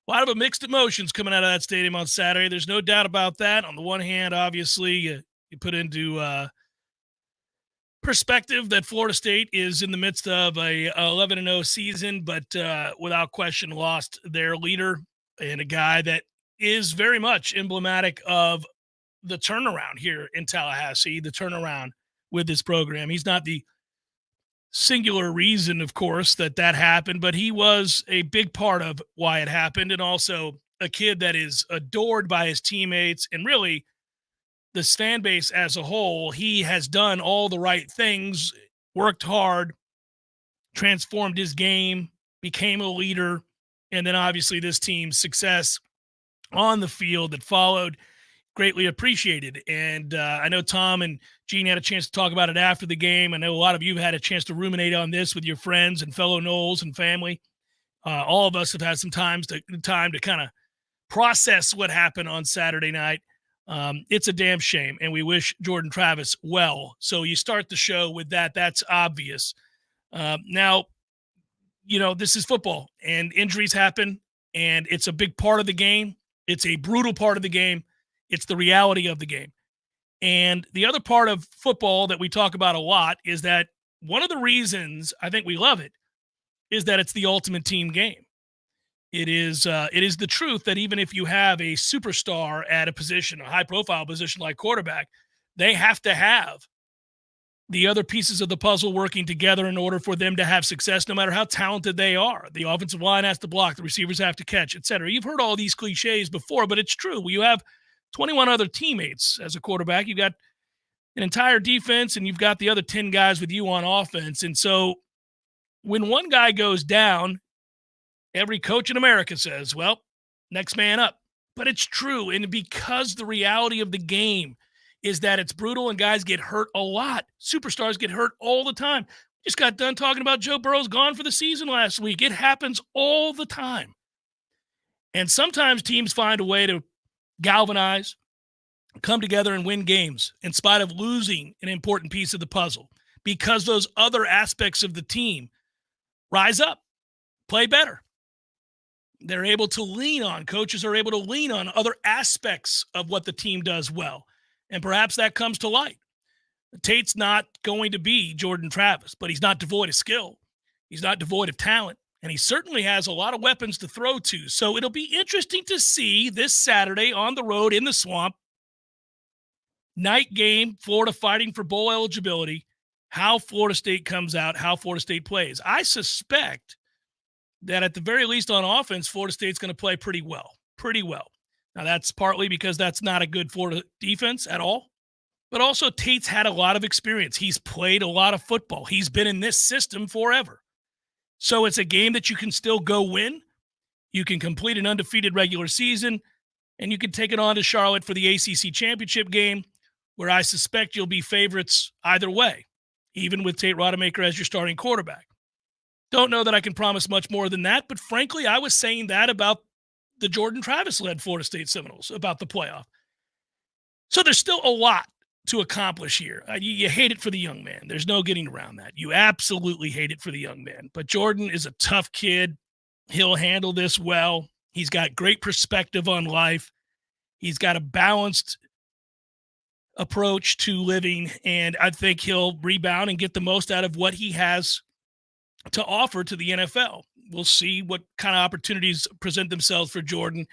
A lot of mixed emotions coming out of that stadium on Saturday. There's no doubt about that. On the one hand, obviously, you put into perspective that Florida State is in the midst of a 11-0 season, but without question lost their leader and a guy that is very much emblematic of the turnaround here in Tallahassee, the turnaround with this program. He's not the singular reason, of course, that happened, but he was a big part of why it happened, and also a kid that is adored by his teammates and really the fan base as a whole. He has done all the right things, worked hard, transformed his game, became a leader, and then obviously this team's success on the field that followed, greatly appreciated. And I know Tom and Gene had a chance to talk about it after the game. I know a lot of you have had a chance to ruminate on this with your friends and fellow Noles and family. All of us have had some time to kind of process what happened on Saturday night. It's a damn shame, and we wish Jordan Travis well. So you start the show with that. That's obvious. Now, this is football, and injuries happen, and it's a big part of the game. It's a brutal part of the game. It's the reality of the game. And the other part of football that we talk about a lot is that one of the reasons I think we love it is that it's the ultimate team game. It is the truth that even if you have a superstar at a position, a high-profile position like quarterback, they have to have the other pieces of the puzzle working together in order for them to have success, no matter how talented they are. The offensive line has to block, the receivers have to catch, et cetera. You've heard all these cliches before, but it's true. You have 21 other teammates as a quarterback. You've got an entire defense, and you've got the other 10 guys with you on offense. And so when one guy goes down, every coach in America says, well, next man up. But it's true. And because the reality of the game is that it's brutal and guys get hurt a lot. Superstars get hurt all the time. Just got done talking about Joe Burrow's gone for the season last week. It happens all the time. And sometimes teams find a way to galvanize, come together and win games in spite of losing an important piece of the puzzle, because those other aspects of the team rise up, play better. They're able to lean on, coaches are able to lean on other aspects of what the team does well. And perhaps that comes to light. Tate's not going to be Jordan Travis, but he's not devoid of skill. He's not devoid of talent. And he certainly has a lot of weapons to throw to. So it'll be interesting to see this Saturday on the road in the Swamp, night game, Florida fighting for bowl eligibility, how Florida State comes out, how Florida State plays. I suspect that at the very least on offense, Florida State's going to play pretty well. Now, that's partly because that's not a good Florida defense at all. But also, Tate's had a lot of experience. He's played a lot of football. He's been in this system forever. So it's a game that you can still go win. You can complete an undefeated regular season, and you can take it on to Charlotte for the ACC championship game, where I suspect you'll be favorites either way, even with Tate Rodemaker as your starting quarterback. Don't know that I can promise much more than that, but frankly, I was saying that about the Jordan Travis-led Florida State Seminoles, about the playoff. So there's still a lot to accomplish here. You hate it for the young man. There's no getting around that. You absolutely hate it for the young man. But Jordan is a tough kid. He'll handle this well. He's got great perspective on life. He's got a balanced approach to living, and I think he'll rebound and get the most out of what he has to offer to the NFL. We'll see what kind of opportunities present themselves for Jordan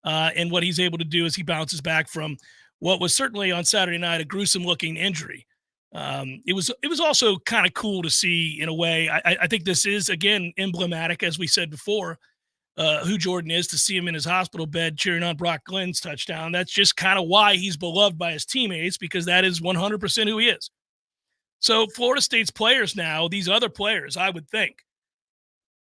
and what he's able to do as he bounces back from what was certainly on Saturday night a gruesome-looking injury. It was also kind of cool to see in a way. I think this is, again, emblematic, as we said before, who Jordan is, to see him in his hospital bed cheering on Brock Glenn's touchdown. That's just kind of why he's beloved by his teammates, because that is 100% who he is. So Florida State's players now, these other players, I would think,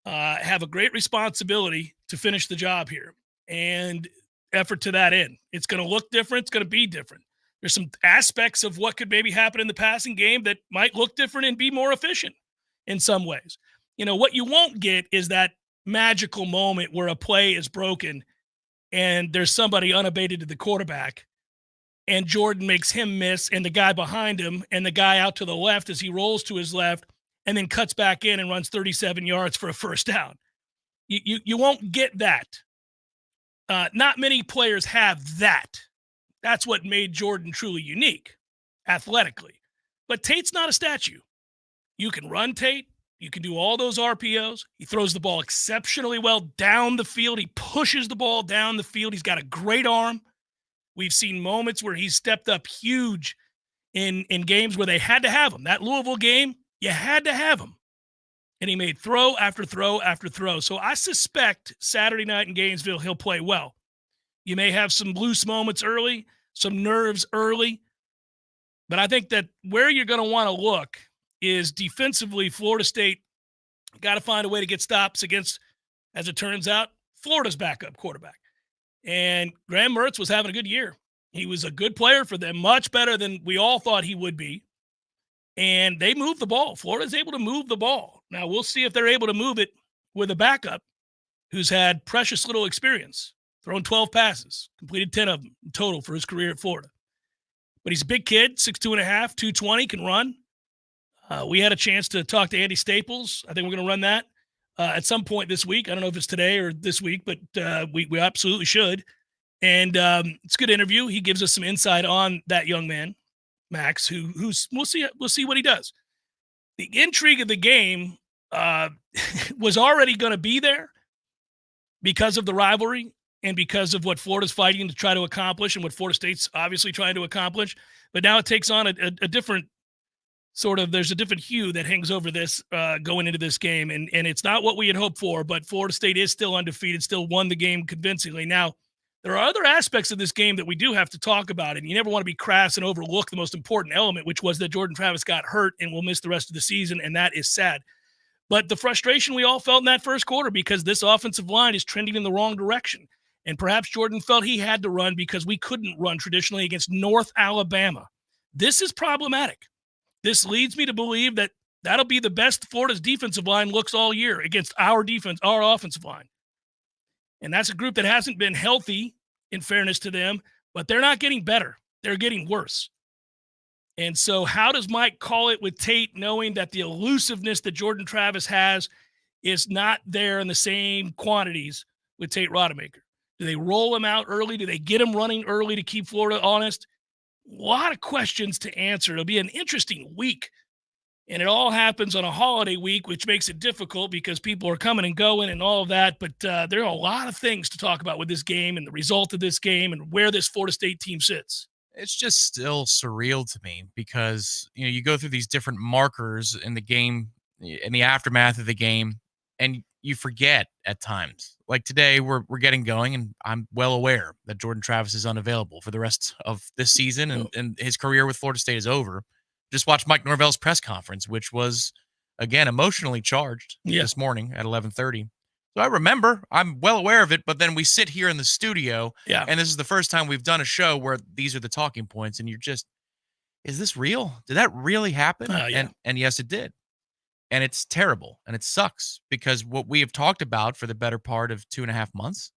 have a great responsibility to finish the job here and effort to that end. It's going to look different. It's going to be different. There's some aspects of what could maybe happen in the passing game that might look different and be more efficient in some ways. What you won't get is that magical moment where a play is broken and there's somebody unabated to the quarterback and Jordan makes him miss, and the guy behind him and the guy out to the left as he rolls to his left and then cuts back in and runs 37 yards for a first down. You won't get that Not many players have that. That's what made Jordan truly unique, athletically. But Tate's not a statue. You can run Tate. You can do all those RPOs. He throws the ball exceptionally well down the field. He pushes the ball down the field. He's got a great arm. We've seen moments where he's stepped up huge in games where they had to have him. That Louisville game, you had to have him. And he made throw after throw after throw. So I suspect Saturday night in Gainesville, he'll play well. You may have some loose moments early, some nerves early. But I think that where you're going to want to look is defensively. Florida State got to find a way to get stops against, as it turns out, Florida's backup quarterback. And Graham Mertz was having a good year. He was a good player for them, much better than we all thought he would be. And they moved the ball. Florida's able to move the ball. Now, we'll see if they're able to move it with a backup who's had precious little experience, thrown 12 passes, completed 10 of them in total for his career at Florida. But he's a big kid, 6'2.5", 220, can run. We had a chance to talk to Andy Staples. I think we're going to run that at some point this week. I don't know if it's today or this week, but we absolutely should. And it's a good interview. He gives us some insight on that young man, Max, who's we'll see what he does. The intrigue of the game was already going to be there because of the rivalry and because of what Florida's fighting to try to accomplish and what Florida State's obviously trying to accomplish. But now it takes on a different there's a different hue that hangs over this going into this game. And it's not what we had hoped for, but Florida State is still undefeated, still won the game convincingly. Now, there are other aspects of this game that we do have to talk about, and you never want to be crass and overlook the most important element, which was that Jordan Travis got hurt and will miss the rest of the season, and that is sad. But the frustration we all felt in that first quarter because this offensive line is trending in the wrong direction, and perhaps Jordan felt he had to run because we couldn't run traditionally against North Alabama. This is problematic. This leads me to believe that that'll be the best Florida's defensive line looks all year against our defense, our offensive line. And that's a group that hasn't been healthy, in fairness to them, but they're not getting better. They're getting worse. And so how does Mike call it with Tate, knowing that the elusiveness that Jordan Travis has is not there in the same quantities with Tate Rodemaker? Do they roll him out early? Do they get him running early to keep Florida honest? A lot of questions to answer. It'll be an interesting week. And it all happens on a holiday week, which makes it difficult because people are coming and going and all of that. But there are a lot of things to talk about with this game and the result of this game and where this Florida State team sits. It's just still surreal to me because, you go through these different markers in the game, in the aftermath of the game, and you forget at times. Like today, we're getting going, and I'm well aware that Jordan Travis is unavailable for the rest of this season, and his career with Florida State is over. Just watched Mike Norvell's press conference, which was, again, emotionally charged this morning at 11:30. So I remember, I'm well aware of it, but then we sit here in the studio, and this is the first time we've done a show where these are the talking points, and you're just, is this real? Did that really happen? And yes, it did. And it's terrible, and it sucks, because what we have talked about for the better part of 2.5 months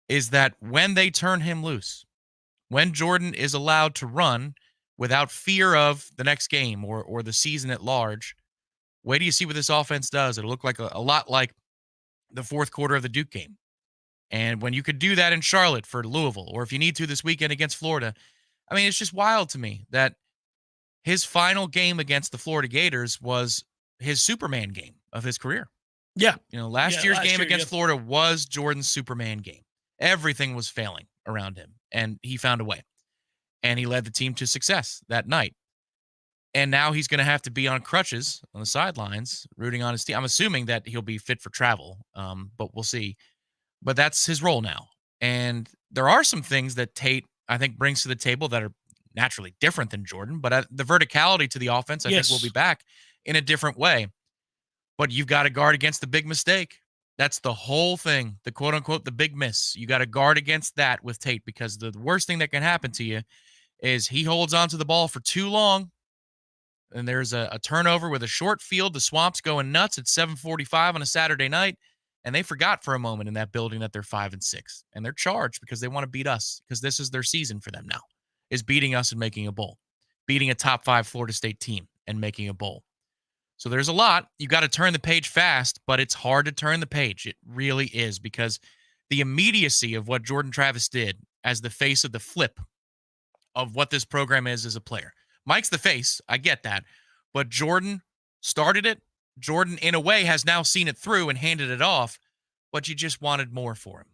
is that when they turn him loose, when Jordan is allowed to run without fear of the next game or the season at large, wait till you see what this offense does. It'll look like a lot like the fourth quarter of the Duke game. And when you could do that in Charlotte for Louisville, or if you need to this weekend against Florida, I mean, it's just wild to me that his final game against the Florida Gators was his Superman game of his career. Yeah. Last year's game against Florida was Jordan's Superman game. Everything was failing around him, and he found a way. And he led the team to success that night. And now he's going to have to be on crutches on the sidelines, rooting on his team. I'm assuming that he'll be fit for travel, but we'll see. But that's his role now. And there are some things that Tate, I think, brings to the table that are naturally different than Jordan. But the verticality to the offense, I think, will be back in a different way. But you've got to guard against the big mistake. That's the whole thing, the quote-unquote, the big miss. You got to guard against that with Tate, because the worst thing that can happen to you is he holds onto the ball for too long, and there's a turnover with a short field. The Swamp's going nuts at 7:45 on a Saturday night, and they forgot for a moment in that building that they're 5-6, and they're charged because they want to beat us, because this is their season for them now, is beating us and making a bowl, beating a top 5 Florida State team and making a bowl. So there's a lot. You got to turn the page fast, but it's hard to turn the page. It really is, because the immediacy of what Jordan Travis did as the face of the flip of what this program is as a player. Mike's the face. I get that. But Jordan started it. Jordan, in a way, has now seen it through and handed it off, but you just wanted more for him.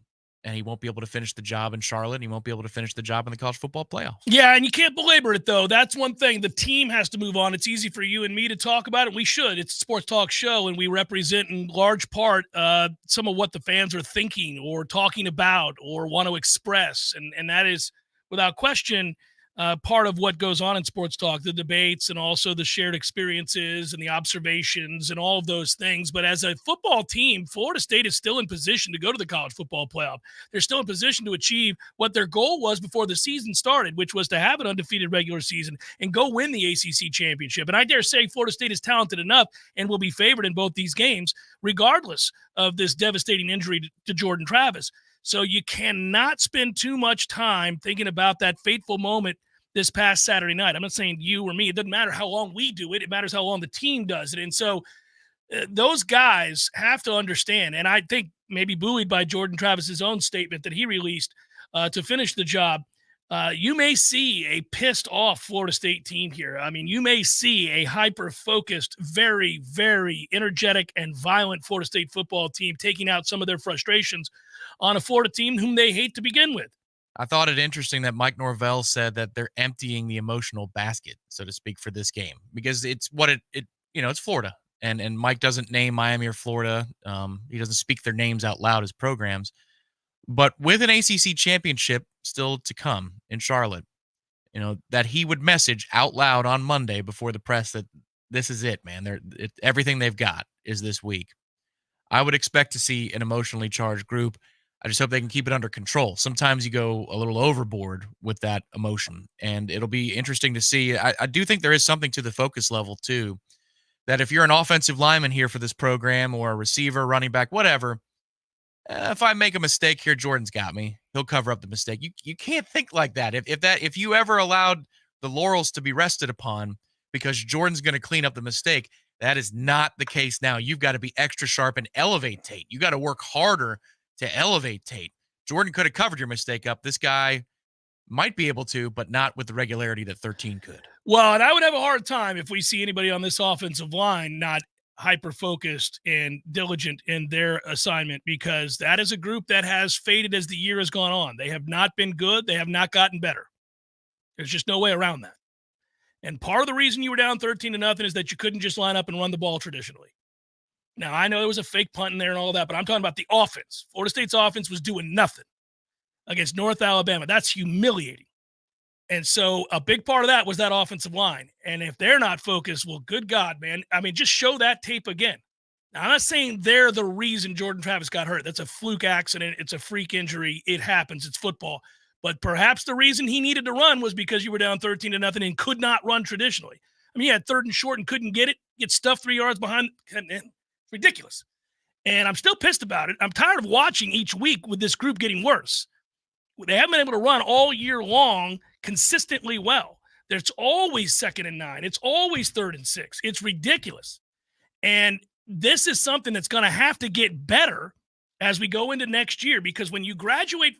And he won't be able to finish the job in Charlotte. He won't be able to finish the job in the college football playoff. Yeah, and you can't belabor it, though. That's one thing. The team has to move on. It's easy for you and me to talk about it. We should. It's a sports talk show, and we represent in large part some of what the fans are thinking or talking about or want to express. And that is, without question, part of what goes on in sports talk, the debates and also the shared experiences and the observations and all of those things. But as a football team, Florida State is still in position to go to the college football playoff. They're still in position to achieve what their goal was before the season started, which was to have an undefeated regular season and go win the ACC championship. And I dare say Florida State is talented enough and will be favored in both these games, regardless of this devastating injury to Jordan Travis. So you cannot spend too much time thinking about that fateful moment this past Saturday night. I'm not saying you or me. It doesn't matter how long we do it. It matters how long the team does it. And so those guys have to understand, and I think maybe buoyed by Jordan Travis's own statement that he released to finish the job, you may see a pissed off Florida State team here. I mean, you may see a hyper-focused, very, very energetic and violent Florida State football team taking out some of their frustrations on a Florida team whom they hate to begin with. I thought it interesting that Mike Norvell said that they're emptying the emotional basket, so to speak, for this game, because it's what it's Florida, and Mike doesn't name Miami or Florida. He doesn't speak their names out loud as programs, but with an ACC championship still to come in Charlotte, that he would message out loud on Monday before the press that this is it, man. Everything they've got is this week. I would expect to see an emotionally charged group. I just hope they can keep it under control. Sometimes you go a little overboard with that emotion, and it'll be interesting to see. I do think there is something to the focus level, too, that if you're an offensive lineman here for this program or a receiver, running back, whatever, if I make a mistake here, Jordan's got me. He'll cover up the mistake. You can't think like that. If you ever allowed the laurels to be rested upon because Jordan's going to clean up the mistake, that is not the case now. You've got to be extra sharp and elevate Tate. You got to work harder to elevate Tate. Jordan could have covered your mistake up. This guy might be able to, but not with the regularity that 13 could. Well, and I would have a hard time if we see anybody on this offensive line not hyper-focused and diligent in their assignment, because that is a group that has faded as the year has gone on. They have not been good. They have not gotten better. There's just no way around that. And part of the reason you were down 13-0 is that you couldn't just line up and run the ball traditionally. Now, I know there was a fake punt in there and all that, but I'm talking about the offense. Florida State's offense was doing nothing against North Alabama. That's humiliating. And so a big part of that was that offensive line. And if they're not focused, well, good God, man. I mean, just show that tape again. Now, I'm not saying they're the reason Jordan Travis got hurt. That's a fluke accident. It's a freak injury. It happens. It's football. But perhaps the reason he needed to run was because you were down 13-0 and could not run traditionally. I mean, he had 3rd and short and couldn't get it, get stuffed 3 yards behind. Ridiculous. And I'm still pissed about it. I'm tired of watching each week with this group getting worse. They haven't been able to run all year long consistently well. There's always 2nd and 9. It's always 3rd and 6. It's ridiculous. And this is something that's going to have to get better as we go into next year, because when you graduate,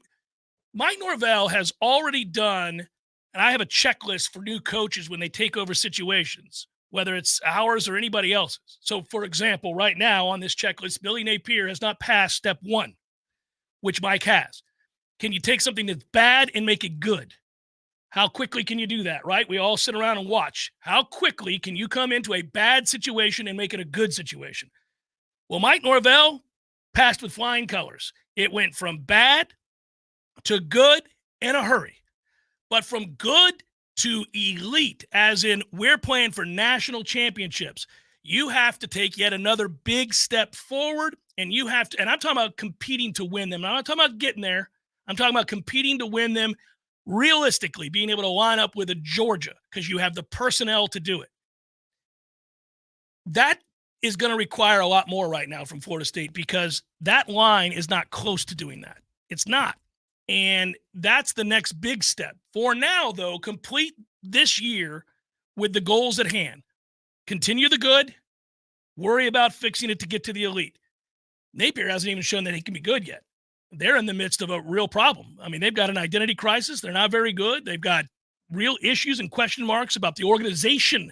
Mike Norvell has already done, and I have a checklist for new coaches when they take over situations, whether it's ours or anybody else's. So, for example, right now on this checklist, Billy Napier has not passed step 1, which Mike has. Can you take something that's bad and make it good? How quickly can you do that, right? We all sit around and watch. How quickly can you come into a bad situation and make it a good situation? Well, Mike Norvell passed with flying colors. It went from bad to good in a hurry. But from good to elite, as in we're playing for national championships, you have to take yet another big step forward, and you have to, and I'm talking about competing to win them. I'm not talking about getting there. I'm talking about competing to win them realistically, being able to line up with a Georgia because you have the personnel to do it. That is going to require a lot more right now from Florida State, because that line is not close to doing that. It's not. And that's the next big step. For now, though, complete this year with the goals at hand. Continue the good. Worry about fixing it to get to the elite. Napier hasn't even shown that he can be good yet. they're in the midst of a real problem. I mean, they've got an identity crisis. They're not very good. They've got real issues and question marks about the organization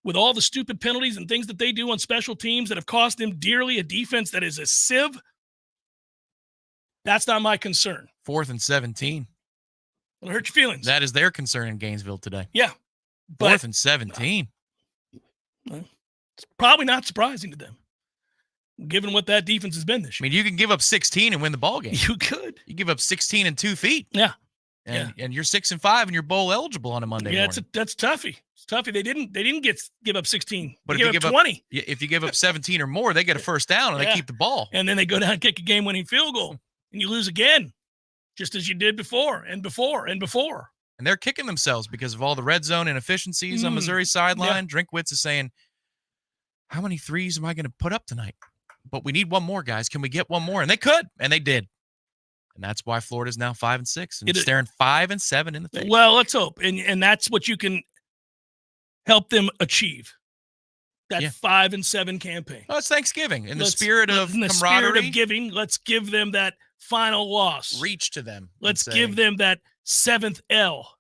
with all the stupid penalties and things that they do on special teams that have cost them dearly, a defense that is a sieve. That's not my concern. 4th and 17. It'll hurt your feelings. That is their concern in Gainesville today. Yeah. 4th and 17. It's probably not surprising to them, given what that defense has been this year. I mean, you can give up 16 and win the ball game. You could. You give up 16 and 2 feet. Yeah. And you're 6-5 and you're bowl eligible on a Monday morning. Yeah, that's toughy. It's toughy. They didn't give up 16. But if you give up 20. If you give up 17 or more, they get a first down and they keep the ball. And then they go down and kick a game-winning field goal, and you lose again, just as you did before and before and before. And they're kicking themselves because of all the red zone inefficiencies on Missouri's sideline. Yeah. Drinkwitz is saying, how many threes am I going to put up tonight? But we need one more, guys. Can we get one more? And they could, and they did. And that's why Florida's now 5-6 and staring 5-7 in the face. Well, let's hope. And that's what you can help them achieve. That 5-7 campaign. Oh, it's Thanksgiving. In the spirit of camaraderie. Spirit of giving, let's give them that final loss. Reach to them. Let's give them that 7th L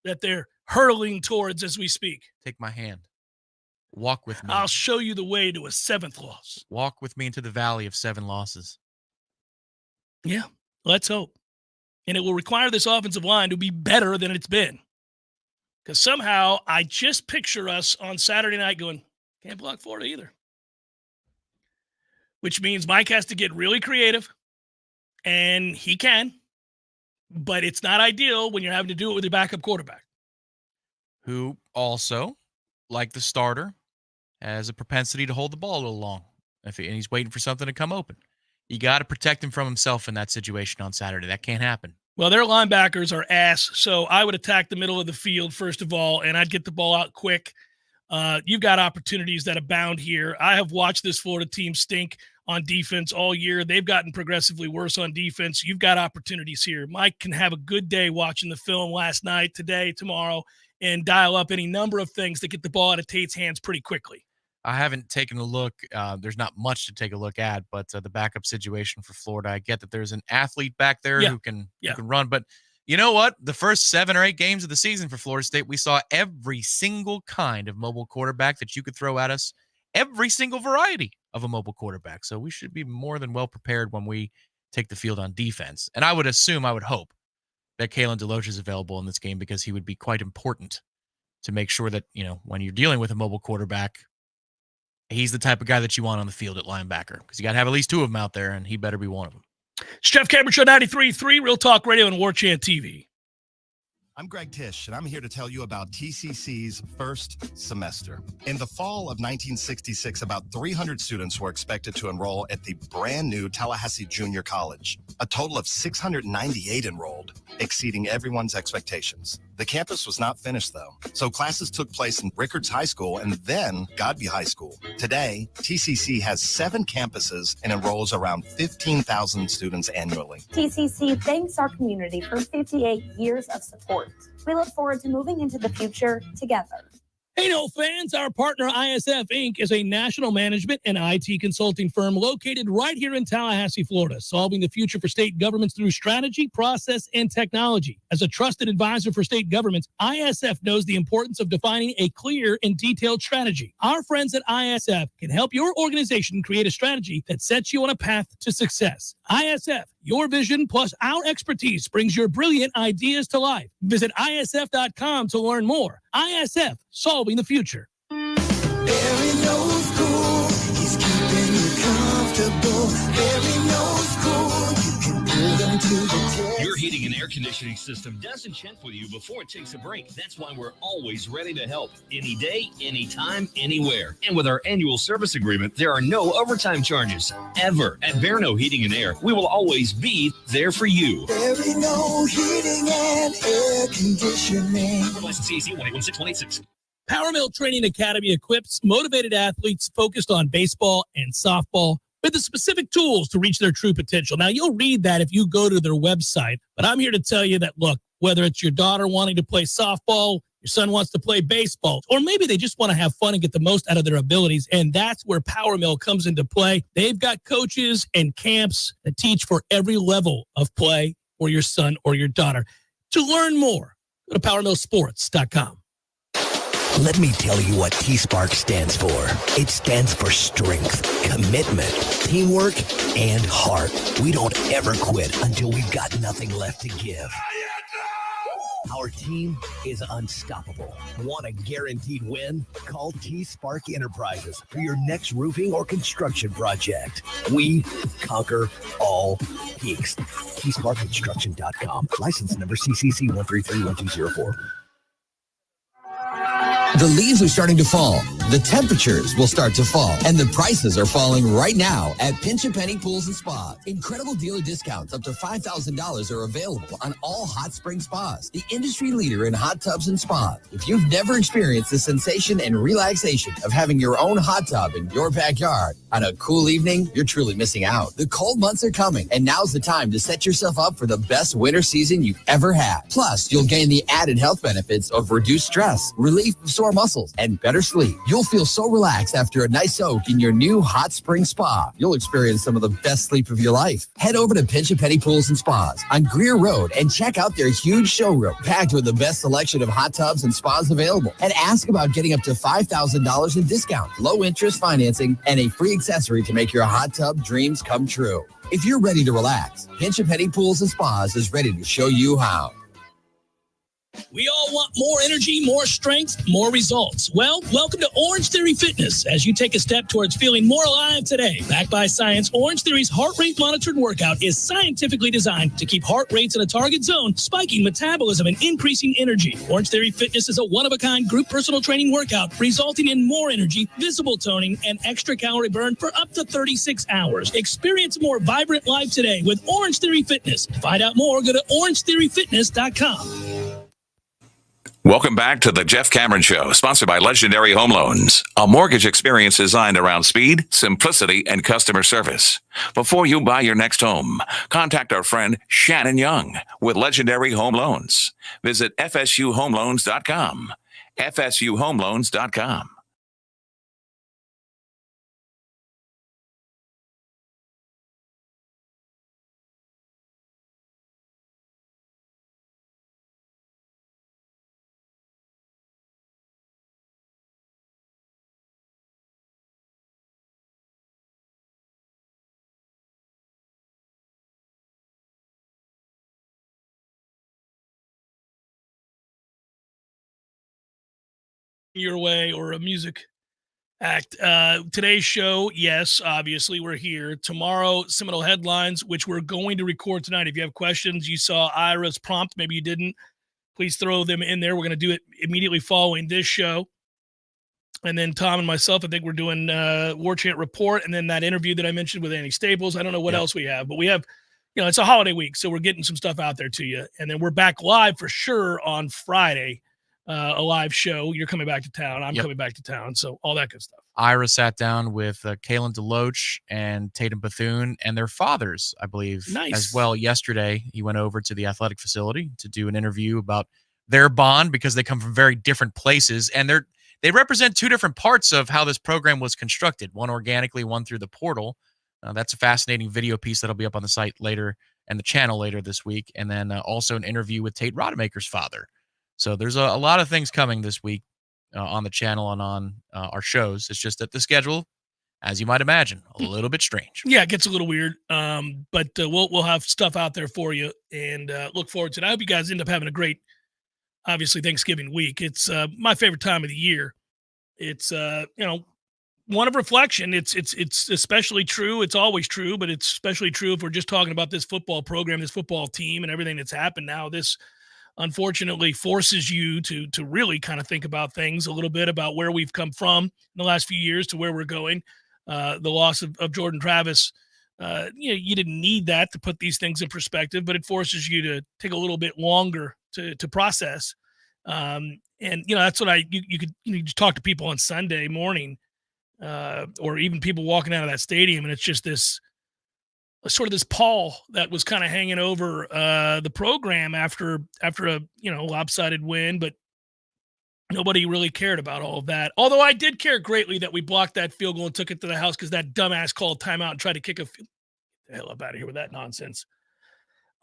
that they're hurtling towards as we speak. Take my hand. Walk with me. I'll show you the way to a 7th loss. Walk with me into the valley of 7 losses. Yeah. Let's hope. And it will require this offensive line to be better than it's been. Because somehow I just picture us on Saturday night going, can't block Florida either. Which means Mike has to get really creative. And he can. But it's not ideal when you're having to do it with your backup quarterback. Who also, like the starter, has a propensity to hold the ball a little long. And he's waiting for something to come open. You got to protect him from himself in that situation on Saturday. That can't happen. Well, their linebackers are ass, so I would attack the middle of the field, first of all, and I'd get the ball out quick. You've got opportunities that abound here. I have watched this Florida team stink on defense all year. They've gotten progressively worse on defense. You've got opportunities here. Mike can have a good day watching the film last night, today, tomorrow, and dial up any number of things to get the ball out of Tate's hands pretty quickly. I haven't taken a look. There's not much to take a look at, but the backup situation for Florida, I get that there's an athlete back there who can run. But you know what? The first 7 or 8 games of the season for Florida State, we saw every single kind of mobile quarterback that you could throw at us, every single variety of a mobile quarterback. So we should be more than well prepared when we take the field on defense. And I would hope that Kalen DeLoach is available in this game because he would be quite important to make sure that, when you're dealing with a mobile quarterback, he's the type of guy that you want on the field at linebacker because you got to have at least 2 of them out there, and he better be one of them. It's Jeff Cameron Show 93.3, Real Talk Radio and Warchant TV. I'm Greg Tisch, and I'm here to tell you about TCC's first semester. In the fall of 1966, about 300 students were expected to enroll at the brand new Tallahassee Junior College. A total of 698 enrolled, exceeding everyone's expectations. The campus was not finished, though, so classes took place in Rickards High School and then Godby High School. Today, TCC has 7 campuses and enrolls around 15,000 students annually. TCC thanks our community for 58 years of support. We look forward to moving into the future together. Hey, no fans, our partner ISF Inc. is a national management and IT consulting firm located right here in Tallahassee, Florida, solving the future for state governments through strategy, process, and technology. As a trusted advisor for state governments, ISF knows the importance of defining a clear and detailed strategy. Our friends at ISF can help your organization create a strategy that sets you on a path to success. ISF, your vision plus our expertise brings your brilliant ideas to life. Visit ISF.com to learn more. ISF, solving the future. Barry knows cool. He's keeping you comfortable. Barry knows cool. You can put him to the test. Your heating and air conditioning system doesn't check with you before it takes a break. That's why we're always ready to help. Any day, anytime, anywhere. And with our annual service agreement, there are no overtime charges. Ever. At Verno Heating and Air, we will always be there for you. Barry knows heating and air conditioning. License CAC 1816-186. Power Mill Training Academy equips motivated athletes focused on baseball and softball with the specific tools to reach their true potential. Now, you'll read that if you go to their website, but I'm here to tell you that, look, whether it's your daughter wanting to play softball, Your son wants to play baseball, or maybe they just want to have fun and get the most out of their abilities, and that's where Power Mill comes into play. They've got coaches and camps that teach for every level of play for your son or your daughter. To learn more, go to PowerMillSports.com. Let me tell you what T-Spark stands for. It stands for strength, commitment, teamwork, and heart. We don't ever quit until we've got nothing left to give. Our team is unstoppable. Want a guaranteed win? Call T-Spark Enterprises for your next roofing or construction project. We conquer all peaks. TSparkConstruction.com. License number CCC 1331204. The leaves are starting to fall, the temperatures will start to fall, and the prices are falling right now at Pinch a Penny Pools and Spas. Incredible dealer discounts up to $5,000 are available on all hot spring spas, the industry leader in hot tubs and spas. If you've never experienced the sensation and relaxation of having your own hot tub in your backyard on a cool evening, you're truly missing out. The cold months are coming, and now's the time to set yourself up for the best winter season you've ever had. Plus, you'll gain the added health benefits of reduced stress, relief of sore muscles, and better sleep. You'll feel so relaxed after a nice soak in your new hot spring spa. You'll experience some of the best sleep of your life. Head over to Pinch a Penny Pools and Spas on Greer Road and check out their huge showroom packed with the best selection of hot tubs and spas available. And ask about getting up to $5,000 in discount, low interest financing, and a free accessory to make your hot tub dreams come true. If you're ready to relax, Pinch a Penny Pools and Spas is ready to show you how. We all want more energy, more strength, more results. Well, welcome to Orange Theory Fitness as you take a step towards feeling more alive today. Backed by science, Orange Theory's heart rate monitored workout is scientifically designed to keep heart rates in a target zone, spiking metabolism and increasing energy. Orange Theory Fitness is a one-of-a-kind group personal training workout resulting in more energy, visible toning, and extra calorie burn for up to 36 hours. Experience a more vibrant life today with Orange Theory Fitness. To find out more, go to orangetheoryfitness.com. Welcome back to the Jeff Cameron Show, sponsored by Legendary Home Loans, a mortgage experience designed around speed, simplicity, and customer service. Before you buy your next home, contact our friend Shannon Young with Legendary Home Loans. Visit FSUHomeLoans.com. FSUHomeLoans.com. Your way or a music act. Today's show, yes, obviously we're here. Tomorrow, Seminole headlines, which we're going to record tonight. If you have questions, you saw Ira's prompt, maybe you didn't, please throw them in there. We're going to do it immediately following this show. And then Tom and myself, I think we're doing Warchant report, and then that interview that I mentioned with Andy Staples. I don't know what else we have, but we have, it's a holiday week, so we're getting some stuff out there to you. And then we're back live for sure on Friday. A live show. You're coming back to town. I'm coming back to town. So all that good stuff. Ira sat down with Kalen DeLoach and Tate and Bethune and their fathers, I believe, as well. Yesterday, he went over to the athletic facility to do an interview about their bond because they come from very different places. And they represent two different parts of how this program was constructed, one organically, one through the portal. That's a fascinating video piece that'll be up on the site later and the channel later this week. And then also an interview with Tate Rodemaker's father. So there's a lot of things coming this week on the channel and on our shows. It's just that the schedule, as you might imagine, a little bit strange. Yeah, it gets a little weird, but we'll have stuff out there for you and look forward to it. I hope you guys end up having a great, obviously, Thanksgiving week. It's my favorite time of the year. It's one of reflection. It's especially true. It's always true, but it's especially true if we're just talking about this football program, this football team, and everything that's happened now. This unfortunately forces you to really kind of think about things a little bit about where we've come from in the last few years to where we're going. The loss of Jordan Travis, you didn't need that to put these things in perspective, but it forces you to take a little bit longer to process. And that's what you could just talk to people on Sunday morning or even people walking out of that stadium. And it's just this sort of this pall that was kind of hanging over the program after a lopsided win, but Nobody really cared about all of that. Although I did care greatly that we blocked that field goal and took it to the house because that dumbass called timeout and tried to kick the hell up out of here with that nonsense.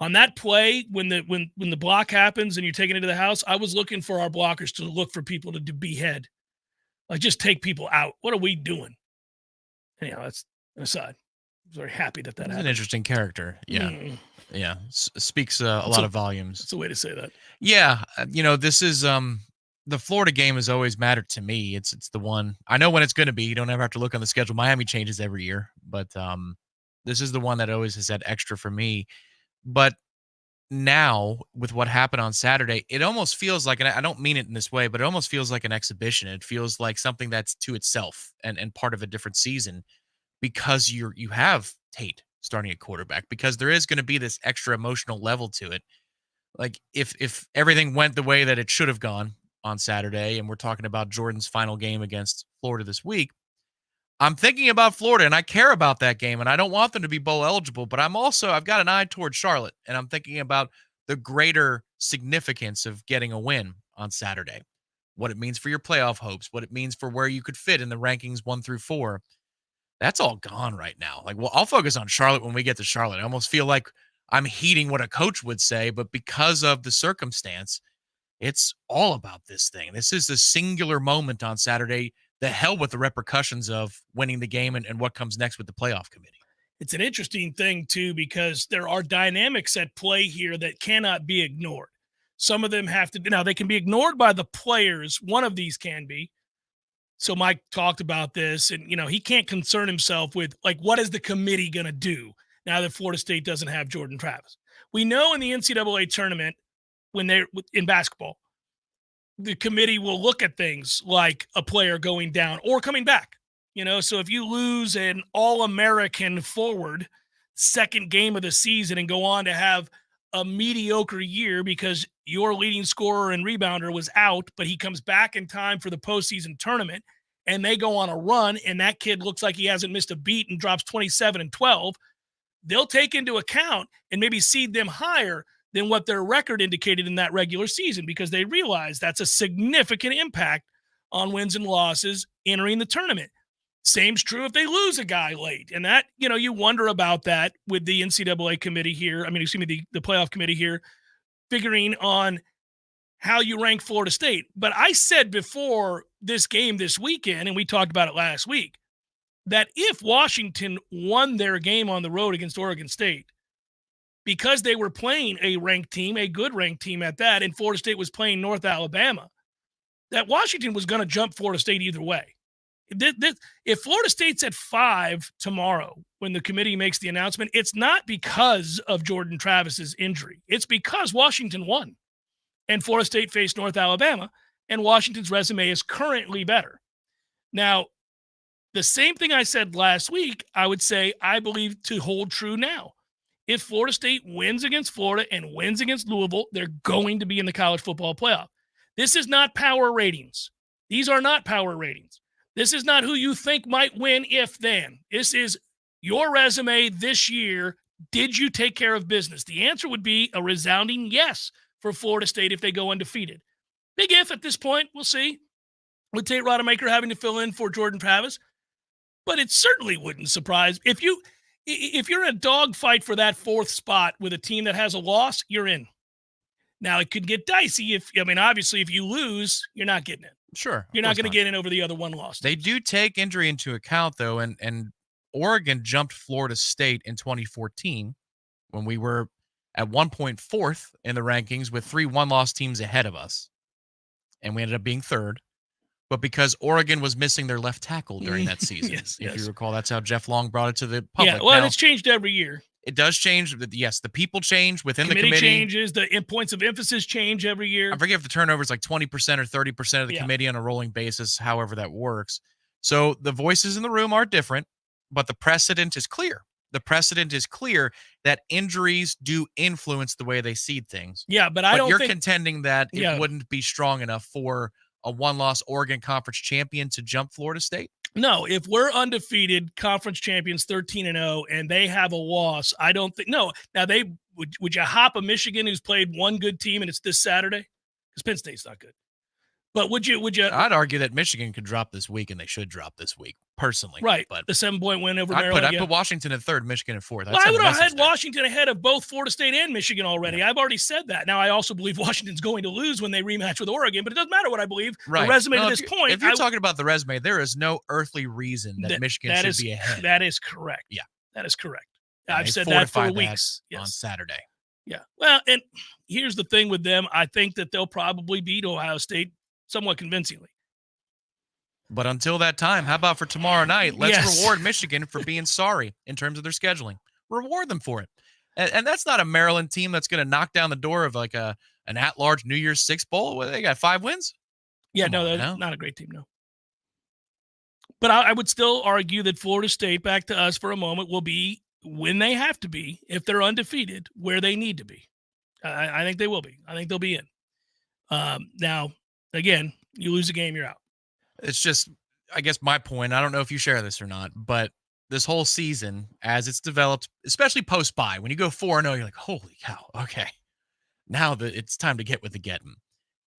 On that play, when the block happens and you're taking it to the house, I was looking for our blockers to look for people to behead. Like, just take people out. What are we doing? Anyhow, that's an aside. I was very happy that happened. An interesting character. Yeah. Yeah. Speaks a lot of volumes. That's a way to say that. Yeah. This is the Florida game has always mattered to me. It's the one I know when it's going to be. You don't ever have to look on the schedule. Miami changes every year, but this is the one that always has had extra for me. But now with what happened on Saturday, it almost feels like, and I don't mean it in this way, but it almost feels like an exhibition. It feels like something that's to itself and part of a different season, because you have Tate starting at quarterback, because there is going to be this extra emotional level to it. Like if everything went the way that it should have gone on Saturday, and we're talking about Jordan's final game against Florida this week, I'm thinking about Florida, and I care about that game, and I don't want them to be bowl eligible, but I've got an eye towards Charlotte, and I'm thinking about the greater significance of getting a win on Saturday, what it means for your playoff hopes, what it means for where you could fit in the rankings 1 through 4. That's all gone right now. Like, well, I'll focus on Charlotte when we get to Charlotte. I almost feel like I'm heeding what a coach would say, but because of the circumstance, it's all about this thing. This is the singular moment on Saturday. The hell with the repercussions of winning the game and what comes next with the playoff committee. It's an interesting thing, too, because there are dynamics at play here that cannot be ignored. Some of them have to – now, they can be ignored by the players. One of these can be. So Mike talked about this, and, he can't concern himself with, like, what is the committee going to do now that Florida State doesn't have Jordan Travis? We know in the NCAA tournament, when they're in basketball, the committee will look at things like a player going down or coming back. So if you lose an All-American forward second game of the season and go on to have a mediocre year because your leading scorer and rebounder was out, but he comes back in time for the postseason tournament, and they go on a run, and that kid looks like he hasn't missed a beat and drops 27 and 12, they'll take into account and maybe seed them higher than what their record indicated in that regular season, because they realize that's a significant impact on wins and losses entering the tournament. Same's true if they lose a guy late. And that, you wonder about that with the NCAA committee here. The playoff committee here, figuring on how you rank Florida State. But I said before this game this weekend, and we talked about it last week, that if Washington won their game on the road against Oregon State, because they were playing a ranked team, a good ranked team at that, and Florida State was playing North Alabama, that Washington was going to jump Florida State either way. If Florida State's at 5 tomorrow when the committee makes the announcement, it's not because of Jordan Travis's injury. It's because Washington won, and Florida State faced North Alabama, and Washington's resume is currently better. Now, the same thing I said last week, I would say I believe to hold true now. If Florida State wins against Florida and wins against Louisville, they're going to be in the college football playoff. This is not power ratings. These are not power ratings. This is not who you think might win if then. This is your resume this year. Did you take care of business? The answer would be a resounding yes for Florida State if they go undefeated. Big if at this point. We'll see. With Tate Rodemaker having to fill in for Jordan Travis. But it certainly wouldn't surprise. If you're in a dogfight for that 4th spot with a team that has a loss, you're in. Now, it could get dicey. Obviously, if you lose, you're not getting in. Sure. You're not going to get in over the other one loss. They do take injury into account, though, and Oregon jumped Florida State in 2014 when we were at one point 4th in the rankings with 3 one-loss teams ahead of us, and we ended up being 3rd. But because Oregon was missing their left tackle during that season. If you recall, that's how Jeff Long brought it to the public. Yeah, well, now, it's changed every year. It does change. Yes, the people change within the committee. Changes. The points of emphasis change every year. I forget if the turnover is like 20% or 30% of the committee on a rolling basis, however that works. So the voices in the room are different, but the precedent is clear. The precedent is clear that injuries do influence the way they seed things. Yeah, but you're contending that it wouldn't be strong enough for a one-loss Oregon Conference champion to jump Florida State? No, if we're undefeated conference champions 13-0 and they have a loss, I don't think – no. Now, would you hop a Michigan who's played one good team and it's this Saturday? Because Penn State's not good. But would you? I'd argue that Michigan could drop this week, and they should drop this week, personally. Right. But the 7-point win over I'd Maryland. put Washington at third, Michigan at fourth. Well, I would have had Washington ahead of both Florida State and Michigan already. I've already said that. Now, I also believe Washington's going to lose when they rematch with Oregon, but it doesn't matter what I believe. Right. The resume to this point. If you're talking about the resume, there is no earthly reason that Michigan should be ahead. That is correct. Yeah. That is correct. And I've said that for weeks. On Saturday. Yeah. Well, and here's the thing with them. I think that they'll probably beat Ohio State somewhat convincingly. But until that time, how about for tomorrow night? Let's reward Michigan for being sorry in terms of their scheduling. Reward them for it. And that's not a Maryland team that's going to knock down the door of like an at-large New Year's Six bowl. Well, they got 5 wins? Yeah, that's not a great team, no. But I would still argue that Florida State, back to us for a moment, will be, when they have to be, if they're undefeated, where they need to be. I think they will be. I think they'll be in. Now, again, you lose a game, you're out. It's just, I guess my point, I don't know if you share this or not, but this whole season, as it's developed, especially post-bye, when you go 4-0, you're like, holy cow, okay. Now it's time to get with the getting.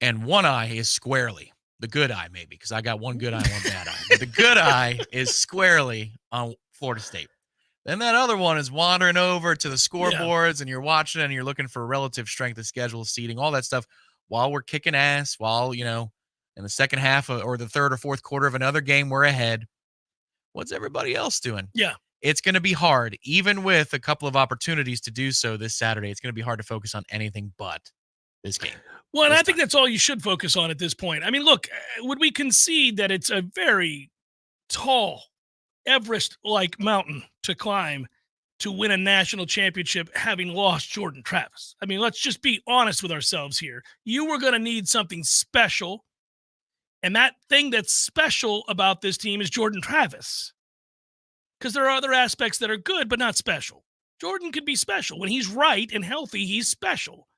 And one eye is squarely, the good eye maybe, because I got one good eye and one bad eye. But the good eye is squarely on Florida State. Then that other one is wandering over to the scoreboards, and you're watching and you're looking for relative strength of schedule, seeding, all that stuff, while we're kicking ass, while, in the second half or the third or fourth quarter of another game, we're ahead. What's everybody else doing? Yeah. It's going to be hard, even with a couple of opportunities to do so this Saturday. It's going to be hard to focus on anything but this game. Well, and I think that's all you should focus on at this point. I mean, look, would we concede that it's a very tall, Everest-like mountain to climb to win a national championship having lost Jordan Travis? I mean, let's just be honest with ourselves here. You were going to need something special, and that thing that's special about this team is Jordan Travis, because there are other aspects that are good but not special. Jordan could be special. When he's right and healthy, he's special.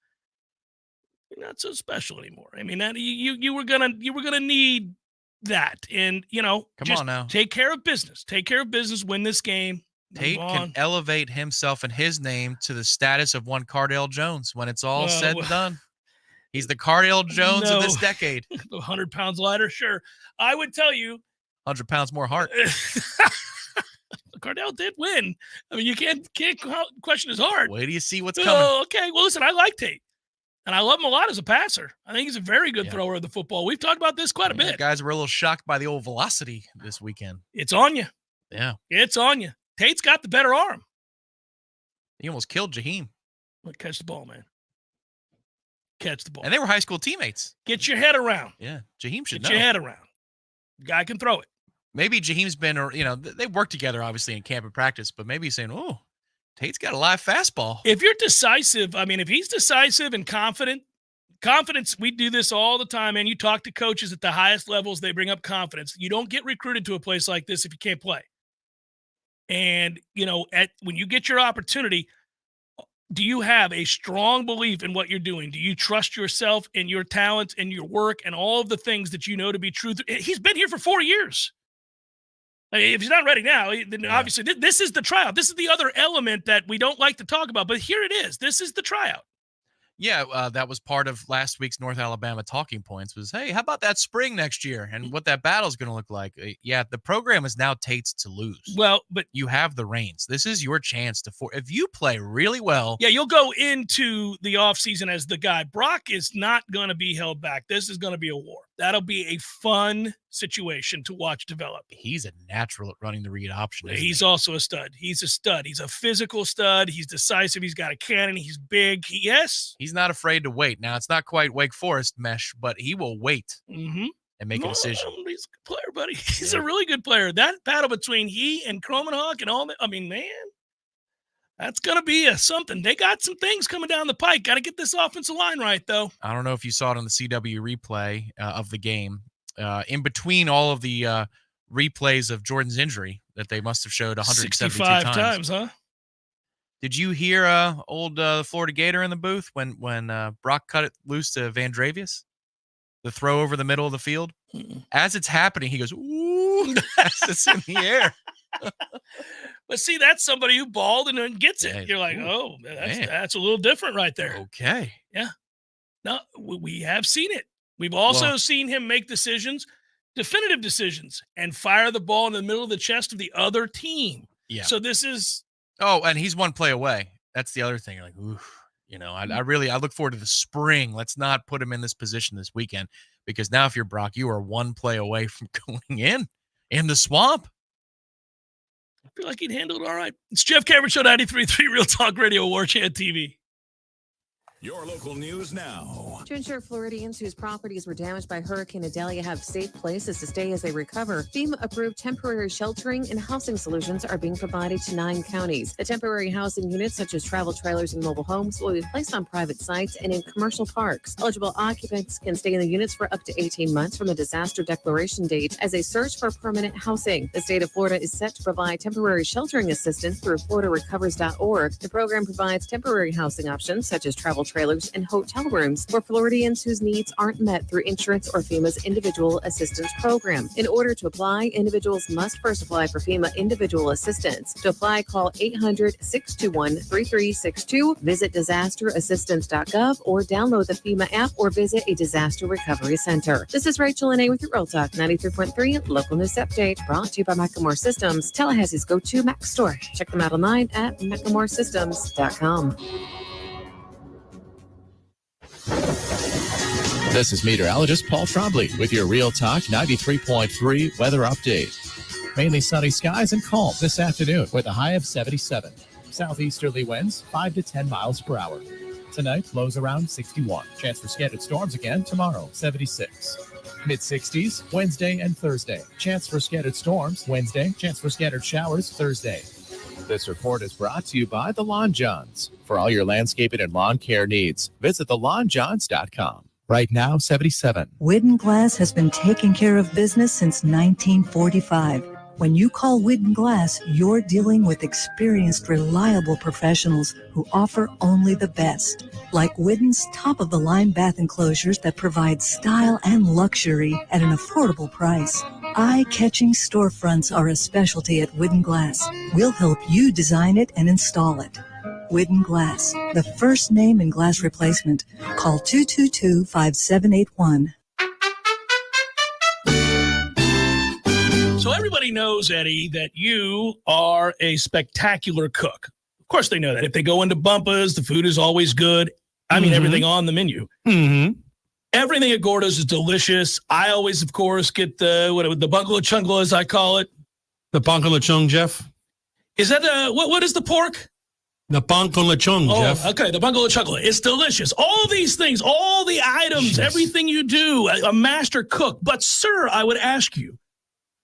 Not so special anymore. I mean, that you were gonna need that, and come on now, take care of business. Take care of business. Win this game. Tate can elevate himself and his name to the status of one Cardale Jones when it's all said and done. He's the Cardale Jones of this decade. 100 pounds lighter, sure. I would tell you, 100 pounds more heart. Cardale did win. I mean, you can't question his heart. Wait till you see what's coming. Oh, okay. Well, listen, I like Tate. And I love him a lot as a passer. I think he's a very good thrower of the football. We've talked about this quite a bit. Guys were a little shocked by the old velocity this weekend. It's on you. Yeah. It's on you. Tate's got the better arm. He almost killed Jaheim. Catch the ball, man. Catch the ball. And they were high school teammates. Get your head around. Yeah. Jaheim should Get know. your head around. Guy can throw it. Maybe Jaheim's been, or they work together, obviously, in camp and practice, but maybe he's saying, oh, Tate's got a live fastball. If you're decisive, I mean, if he's decisive and confidence, we do this all the time, and you talk to coaches at the highest levels, they bring up confidence. You don't get recruited to a place like this if you can't play. And, when you get your opportunity, do you have a strong belief in what you're doing? Do you trust yourself and your talent and your work and all of the things that you know to be true? He's been here for 4 years. If he's not ready now, then obviously this is the tryout. This is the other element that we don't like to talk about, but here it is. This is the tryout. Yeah, that was part of last week's North Alabama talking points was, hey, how about that spring next year and what that battle is going to look like? Yeah, the program is now Tate's to lose. Well, but you have the reins. This is your chance if you play really well. Yeah, you'll go into the offseason as the guy. Brock is not going to be held back. This is going to be a war. That'll be a fun situation to watch develop. He's a natural at running the read option. He's also a stud. He's a stud. He's a physical stud. He's decisive. He's got a cannon. He's big. He's not afraid to wait. Now, it's not quite Wake Forest mesh, but he will wait and make a decision. He's a good player, buddy. He's a really good player. That battle between he and Kromenhoek and all that, I mean, man, that's going to be something. They got some things coming down the pike. Got to get this offensive line right, though. I don't know if you saw it on the CW replay of the game. In between all of the replays of Jordan's injury that they must have showed 172 times, huh? Did you hear old Florida Gator in the booth when Brock cut it loose to Vandravius? The throw over the middle of the field? As it's happening, he goes, ooh, as it's in the air. But see, that's somebody who balled and then gets it. Yeah, You're like, oh, that's a little different right there. Okay. Yeah. No, we have seen it. We've also seen him make decisions, definitive decisions, and fire the ball in the middle of the chest of the other team. Yeah. So this is. Oh, and he's one play away. That's the other thing. You're like, ooh, I look forward to the spring. Let's not put him in this position this weekend, because now if you're Brock, you are one play away from going in the swamp. I feel like he'd handle it all right. It's Jeff Cameron Show, 93.3 Real Talk Radio, Warchant TV. Your local news now. To ensure Floridians whose properties were damaged by Hurricane Idalia have safe places to stay as they recover, FEMA-approved temporary sheltering and housing solutions are being provided to 9 counties. The temporary housing units, such as travel trailers and mobile homes, will be placed on private sites and in commercial parks. Eligible occupants can stay in the units for up to 18 months from the disaster declaration date as they search for permanent housing. The state of Florida is set to provide temporary sheltering assistance through FloridaRecovers.org. The program provides temporary housing options, such as travel trailers and hotel rooms for Floridians whose needs aren't met through insurance or FEMA's individual assistance program. In order to apply, individuals must first apply for FEMA individual assistance. To apply, call 800-621-3362, visit disasterassistance.gov, or download the FEMA app or visit a disaster recovery center. This is Rachel Lene with your Real Talk 93.3 local news update, brought to you by Macklemore Systems, Tallahassee's go-to Mac store. Check them out online at macklemoresystems.com. This is meteorologist Paul Trombley with your Real Talk 93.3 weather update. Mainly sunny skies and calm this afternoon with a high of 77. Southeasterly winds 5 to 10 miles per hour. Tonight, lows around 61. Chance for scattered storms again tomorrow, 76. Mid-60s Wednesday and Thursday. Chance for scattered storms Wednesday. Chance for scattered showers Thursday. This report is brought to you by the Lawn Johns. For all your landscaping and lawn care needs, visit thelawnjohns.com. Right now, 77. Widden Glass has been taking care of business since 1945. When you call Widden Glass, you're dealing with experienced, reliable professionals who offer only the best. Like Widden's top-of-the-line bath enclosures that provide style and luxury at an affordable price. Eye-catching storefronts are a specialty at Widden Glass. We'll help you design it and install it. Widden Glass, the first name in glass replacement. Call 222-5781. So everybody knows, Eddie, that you are a spectacular cook. Of course they know that. If they go into Bumpa's, the food is always good. I mean, everything on the menu. Mm-hmm. Everything at Gordo's is delicious. I always, of course, get the bungalow chungla, as I call it. The pank and lechong, Jeff. Is that what is the pork? The pank and lechong, Jeff. Okay, the bungalow chungla. It's delicious. All these things, all the items, everything you do, a master cook. But, sir, I would ask you,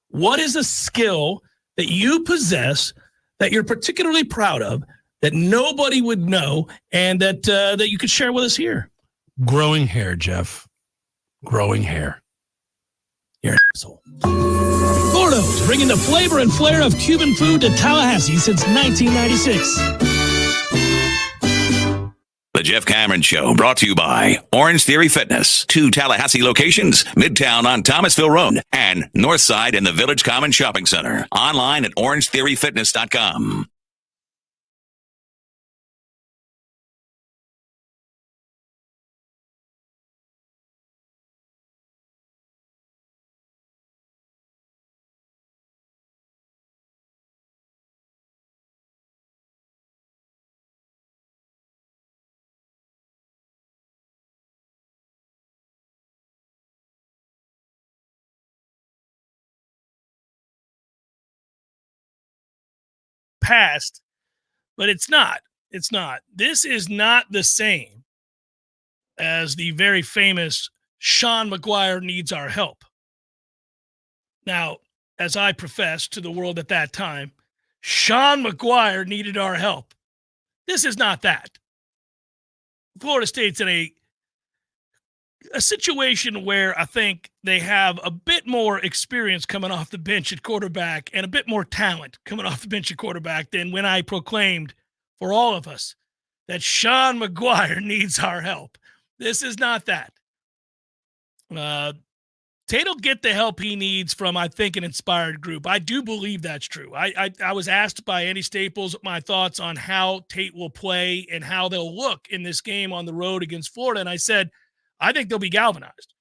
what is a skill that you possess that you're particularly proud of, that nobody would know, and that you could share with us here? Growing hair, Jeff. Growing hair. You're an asshole. Gordo's, bringing the flavor and flair of Cuban food to Tallahassee since 1996. The Jeff Cameron Show, brought to you by Orange Theory Fitness. 2 Tallahassee locations, Midtown on Thomasville Road and Northside in the Village Common Shopping Center. Online at orangetheoryfitness.com. Past, but it's not. It's not. This is not the same as the very famous Sean McGuire Needs Our Help. Now, as I professed to the world at that time, Sean McGuire needed our help. This is not that. Florida State's in a situation where I think they have a bit more experience coming off the bench at quarterback and a bit more talent coming off the bench at quarterback than when I proclaimed for all of us that Sean McGuire needs our help. This is not that. Tate will get the help he needs from, I think, an inspired group. I do believe that's true. I was asked by Andy Staples my thoughts on how Tate will play and how they'll look in this game on the road against Florida, and I said, I think they'll be galvanized.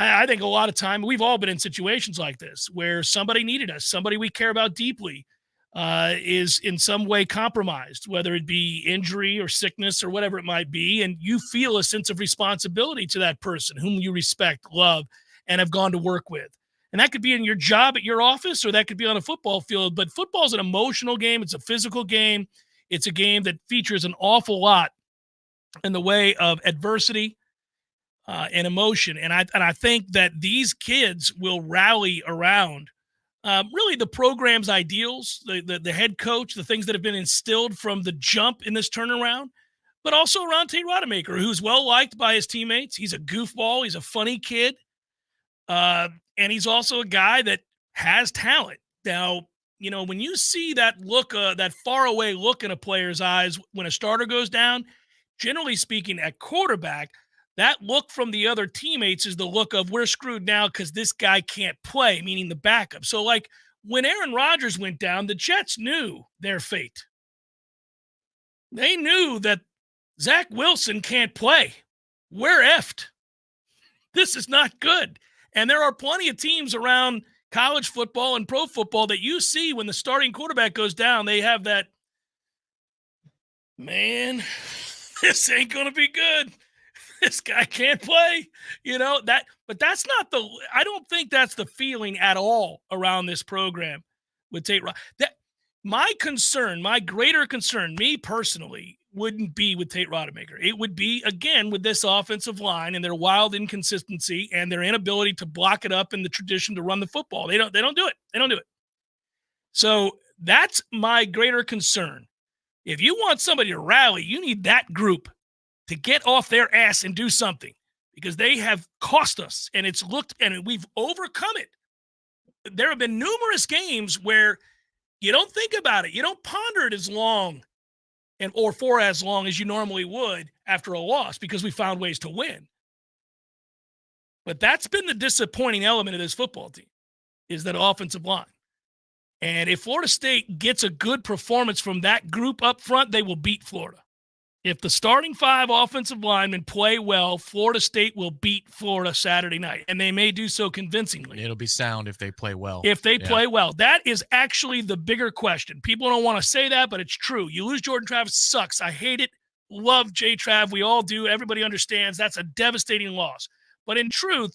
I think a lot of time we've all been in situations like this where somebody needed us, somebody we care about deeply is in some way compromised, whether it be injury or sickness or whatever it might be. And you feel a sense of responsibility to that person whom you respect, love, and have gone to work with. And that could be in your job at your office, or that could be on a football field. But football is an emotional game. It's a physical game. It's a game that features an awful lot in the way of adversity and emotion. And I think that these kids will rally around really the program's ideals, the head coach, the things that have been instilled from the jump in this turnaround, but also around Tate Rodemaker, who's well-liked by his teammates. He's a goofball. He's a funny kid. And he's also a guy that has talent. Now, you know, when you see that look, that faraway look in a player's eyes when a starter goes down, generally speaking, at quarterback, that look from the other teammates is the look of we're screwed now because this guy can't play, meaning the backup. So, like, when Aaron Rodgers went down, the Jets knew their fate. They knew that Zach Wilson can't play. We're effed. This is not good. And there are plenty of teams around college football and pro football that you see when the starting quarterback goes down, they have that, man, this ain't going to be good. This guy can't play, you know, that, but that's not I don't think that's the feeling at all around this program with Tate. My concern, my greater concern, me personally, wouldn't be with Tate Rodemaker. It would be, again, with this offensive line and their wild inconsistency and their inability to block it up in the tradition to run the football. They don't do it. They don't do it. So that's my greater concern. If you want somebody to rally, you need that group to get off their ass and do something, because they have cost us, and it's looked, and we've overcome it. There have been numerous games where you don't think about it. You don't ponder it as long or for as long as you normally would after a loss, because we found ways to win. But that's been the disappointing element of this football team, is that offensive line. And if Florida State gets a good performance from that group up front, they will beat Florida. If the starting 5 offensive linemen play well, Florida State will beat Florida Saturday night, and they may do so convincingly. It'll be sound if they play well. If they play well. That is actually the bigger question. People don't want to say that, but it's true. You lose Jordan Travis, sucks. I hate it. Love J-Trav. We all do. Everybody understands that's a devastating loss. But in truth,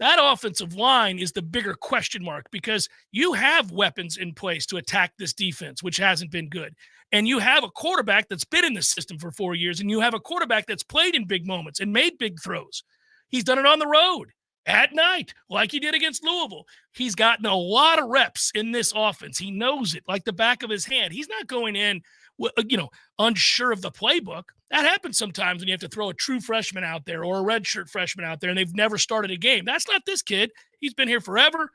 that offensive line is the bigger question mark, because you have weapons in place to attack this defense, which hasn't been good. And you have a quarterback that's been in the system for 4 years, and you have a quarterback that's played in big moments and made big throws. He's done it on the road, at night, like he did against Louisville. He's gotten a lot of reps in this offense. He knows it like the back of his hand. He's not going in, unsure of the playbook. That happens sometimes when you have to throw a true freshman out there or a redshirt freshman out there, and they've never started a game. That's not this kid. He's been here forever.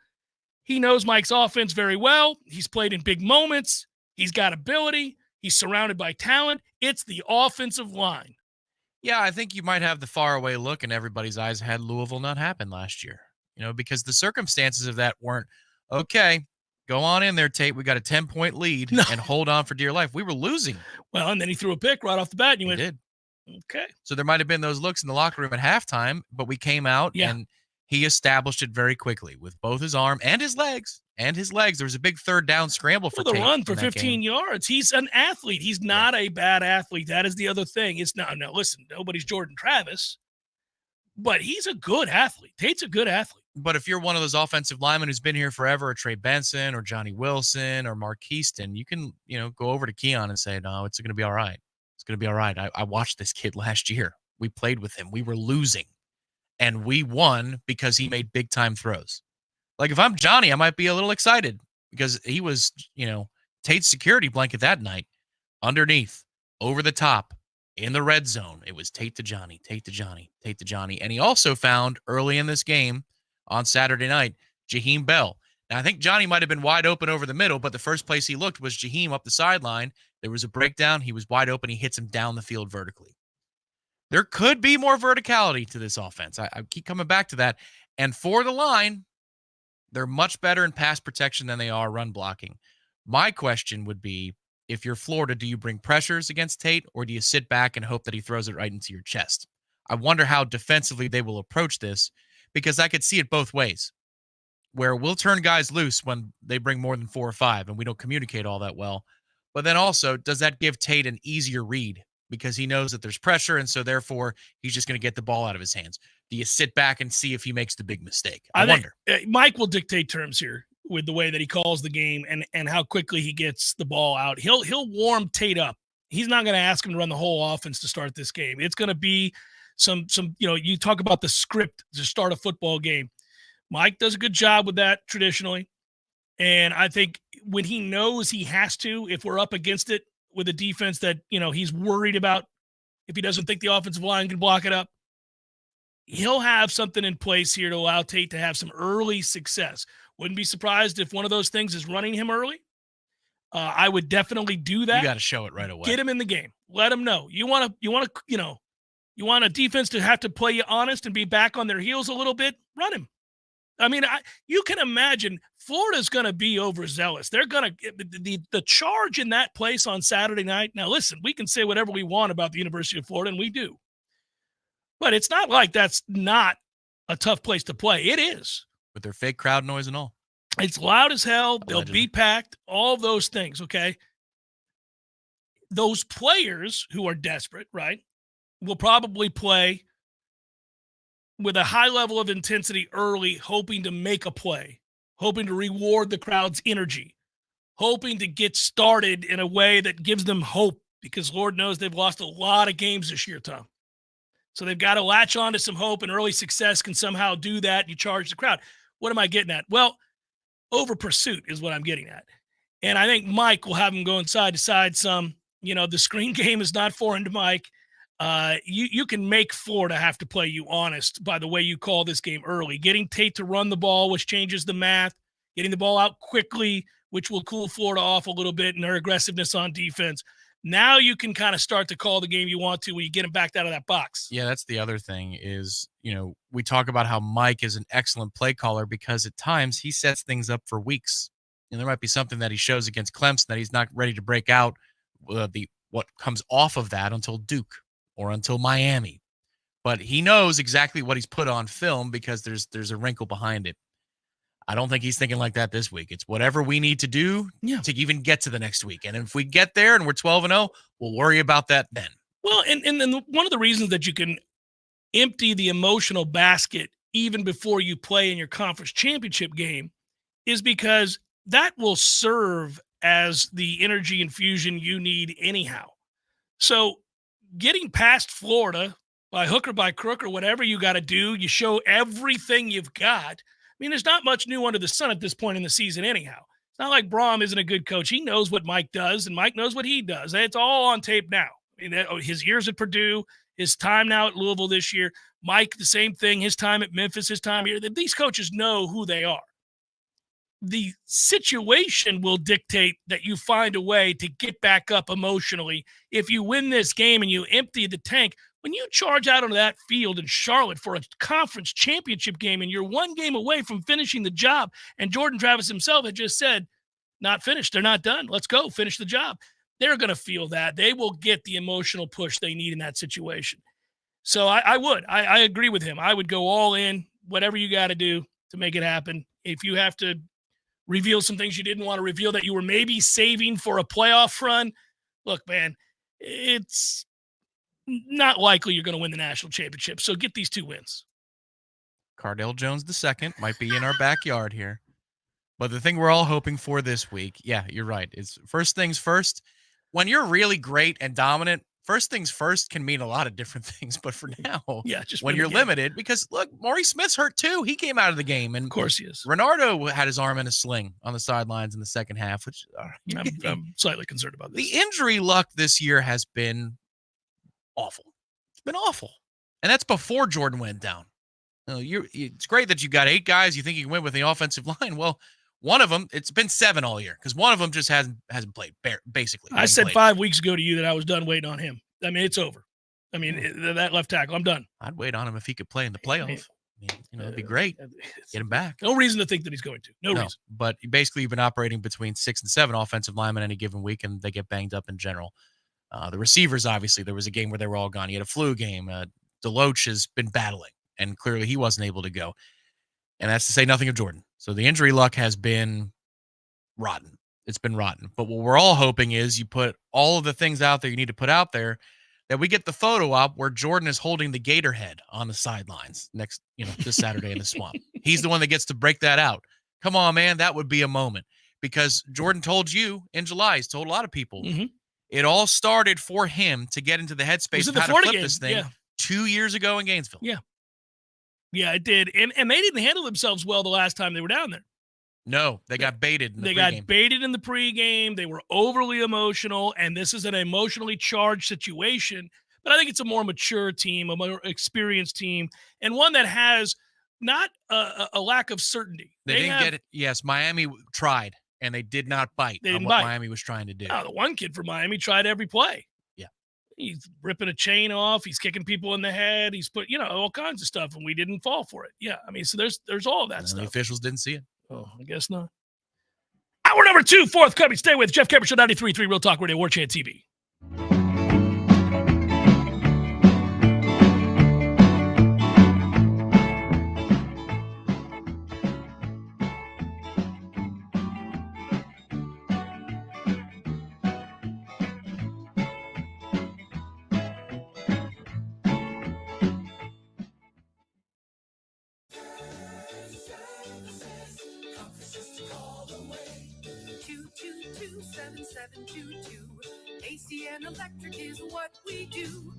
He knows Mike's offense very well. He's played in big moments. He's got ability. He's surrounded by talent. It's the offensive line. Yeah, I think you might have the faraway look in everybody's eyes had Louisville not happened last year, because the circumstances of that weren't, okay, go on in there, Tate. We got a 10-point lead and hold on for dear life. We were losing. Well, and then he threw a pick right off the bat, and you went, did. Okay. So there might have been those looks in the locker room at halftime, but we came out and he established it very quickly with both his arm and his legs. There was a big third down scramble for the Tate run for 15 yards. He's an athlete. He's not a bad athlete. That is the other thing. It's not. No, listen, nobody's Jordan Travis, but he's a good athlete. Tate's a good athlete. But if you're one of those offensive linemen who's been here forever, or Trey Benson or Johnny Wilson or Mark Keaston, you can, go over to Keon and say, no, it's going to be all right. It's going to be all right. I watched this kid last year. We played with him. We were losing, and we won because he made big time throws. Like, if I'm Johnny, I might be a little excited because he was, Tate's security blanket that night. Underneath, over the top, in the red zone, it was Tate to Johnny, Tate to Johnny, Tate to Johnny. And he also found early in this game on Saturday night, Jaheim Bell. Now, I think Johnny might have been wide open over the middle, but the first place he looked was Jaheim up the sideline. There was a breakdown. He was wide open. He hits him down the field vertically. There could be more verticality to this offense. I keep coming back to that. And for the line, they're much better in pass protection than they are run blocking. My question would be, if you're Florida, do you bring pressures against Tate, or do you sit back and hope that he throws it right into your chest? I wonder how defensively they will approach this, because I could see it both ways, where we'll turn guys loose when they bring more than 4 or 5 and we don't communicate all that well. But then also, does that give Tate an easier read because he knows that there's pressure, and so therefore he's just going to get the ball out of his hands? Do you sit back and see if he makes the big mistake? I wonder. Mike will dictate terms here with the way that he calls the game and how quickly he gets the ball out. He'll warm Tate up. He's not going to ask him to run the whole offense to start this game. It's going to be some you talk about the script to start a football game. Mike does a good job with that traditionally. And I think when he knows he has to, if we're up against it with a defense that, he's worried about, if he doesn't think the offensive line can block it up, he'll have something in place here to allow Tate to have some early success. Wouldn't be surprised if one of those things is running him early. I would definitely do that. You got to show it right away. Get him in the game. Let him know. You want a defense to have to play you honest and be back on their heels a little bit. Run him. I mean, you can imagine Florida's going to be overzealous. They're going to the charge in that place on Saturday night. Now, listen, we can say whatever we want about the University of Florida, and we do. But it's not like that's not a tough place to play. It is. With their fake crowd noise and all. It's loud as hell. Allegedly. They'll be packed. All those things, okay? Those players who are desperate, right, will probably play with a high level of intensity early, hoping to make a play, hoping to reward the crowd's energy, hoping to get started in a way that gives them hope, because Lord knows they've lost a lot of games this year, Tom. So they've got to latch on to some hope, and early success can somehow do that. You charge the crowd. What am I getting at? Well, over pursuit is what I'm getting at. And I think Mike will have him going side to side some. The screen game is not foreign to Mike. You can make Florida have to play you honest by the way you call this game early. Getting Tate to run the ball, which changes the math. Getting the ball out quickly, which will cool Florida off a little bit, and their aggressiveness on defense. Now you can kind of start to call the game you want to when you get them backed out of that box. Yeah, that's the other thing is, we talk about how Mike is an excellent play caller because at times he sets things up for weeks. And there might be something that he shows against Clemson that he's not ready to break out what comes off of that until Duke or until Miami. But he knows exactly what he's put on film because there's a wrinkle behind it. I don't think he's thinking like that this week. It's whatever we need to do to even get to the next week. And if we get there and we're 12-0, we'll worry about that then. Well, and one of the reasons that you can empty the emotional basket even before you play in your conference championship game is because that will serve as the energy infusion you need anyhow. So getting past Florida by hook or by crook or whatever you got to do, you show everything you've got. I mean, there's not much new under the sun at this point in the season anyhow. It's not like Braum isn't a good coach. He knows what Mike does, and Mike knows what he does. It's all on tape now. I mean, his years at Purdue, his time now at Louisville this year. Mike, the same thing, his time at Memphis, his time here. These coaches know who they are. The situation will dictate that you find a way to get back up emotionally. If you win this game and you empty the tank, when you charge out onto that field in Charlotte for a conference championship game and you're one game away from finishing the job, and Jordan Travis himself had just said, not finished, they're not done, let's go, finish the job. They're going to feel that. They will get the emotional push they need in that situation. So I agree with him. I would go all in, whatever you got to do to make it happen. If you have to reveal some things you didn't want to reveal that you were maybe saving for a playoff run, look, man, it's not likely you're going to win the national championship. So get these 2 wins. Cardale Jones II might be in our backyard here. But the thing we're all hoping for this week, yeah, you're right. It's first things first. When you're really great and dominant, first things first can mean a lot of different things. But for now, just when you're limited, because look, Maurice Smith's hurt too. He came out of the game. And of course he is. Renardo had his arm in a sling on the sidelines in the second half, which I'm slightly concerned about this. The injury luck this year has been awful. It's been awful. And that's before Jordan went down. It's great that you got 8 guys you think you can win with the offensive line. Well, one of them, it's been 7 all year because one of them just hasn't played, basically. I said 5 weeks ago to you that I was done waiting on him. I mean, it's over. I mean, that left tackle, I'm done. I'd wait on him if he could play in the playoffs. It'd be great. Get him back. No reason to think that he's going to. No reason. But basically, you've been operating between 6 and 7 offensive linemen any given week, and they get banged up in general. The receivers, obviously, there was a game where they were all gone. He had a flu game. Deloach has been battling, and clearly he wasn't able to go. And that's to say nothing of Jordan. So the injury luck has been rotten. It's been rotten. But what we're all hoping is you put all of the things out there you need to put out there, that we get the photo up where Jordan is holding the gator head on the sidelines next, this Saturday in the swamp. He's the one that gets to break that out. Come on, man. That would be a moment, because Jordan told you in July, he's told a lot of people, it all started for him to get into the headspace of how to flip this thing 2 years ago in Gainesville. Yeah. Yeah, it did. And they didn't handle themselves well the last time they were down there. No, they got baited in the pregame. Got baited in the pregame. They were overly emotional, and this is an emotionally charged situation. But I think it's a more mature team, a more experienced team, and one that has not a lack of certainty. They didn't get it. Yes, Miami tried, and they did not bite on what Miami was trying to do. Oh, the one kid from Miami tried every play. Yeah. He's ripping a chain off. He's kicking people in the head. He's put, all kinds of stuff, and we didn't fall for it. Yeah, I mean, so there's all of that stuff. The officials didn't see it. Oh, I guess not. Hour number 2, forthcoming. Stay with Jeff Cameron Show, 93.3 Real Talk Radio, Warchant TV. AC and electric is what we do.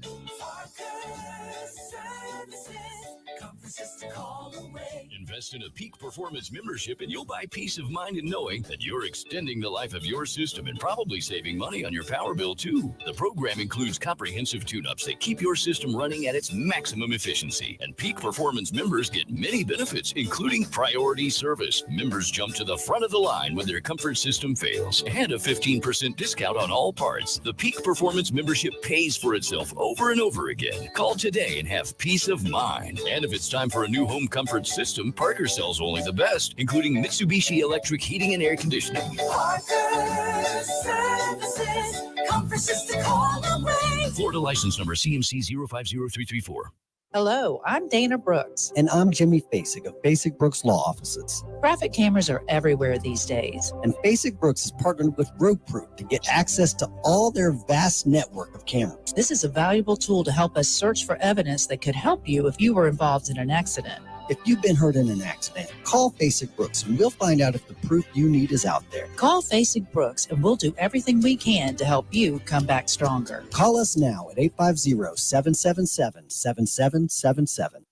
Comfort just a call away. Invest in a Peak Performance membership and you'll buy peace of mind in knowing that you're extending the life of your system and probably saving money on your power bill too. The program includes comprehensive tune-ups that keep your system running at its maximum efficiency. And Peak Performance members get many benefits, including priority service. Members jump to the front of the line when their comfort system fails, and a 15% discount on all parts. The Peak Performance membership pays for itself over and over again. Call today and have peace of mind. And if it's time for a new home comfort system, Parker sells only the best, including Mitsubishi electric heating and air conditioning. Parker Services, comfort just a call away. Florida license number CMC 050334. Hello, I'm Dana Brooks. And I'm Jimmy Basic of Basic Brooks Law Offices. Traffic cameras are everywhere these days. And Basic Brooks is partnered with RoadProof to get access to all their vast network of cameras. This is a valuable tool to help us search for evidence that could help you if you were involved in an accident. If you've been hurt in an accident, call Basic Brooks and we'll find out if the proof you need is out there. Call Basic Brooks and we'll do everything we can to help you come back stronger. Call us now at 850-777-7777.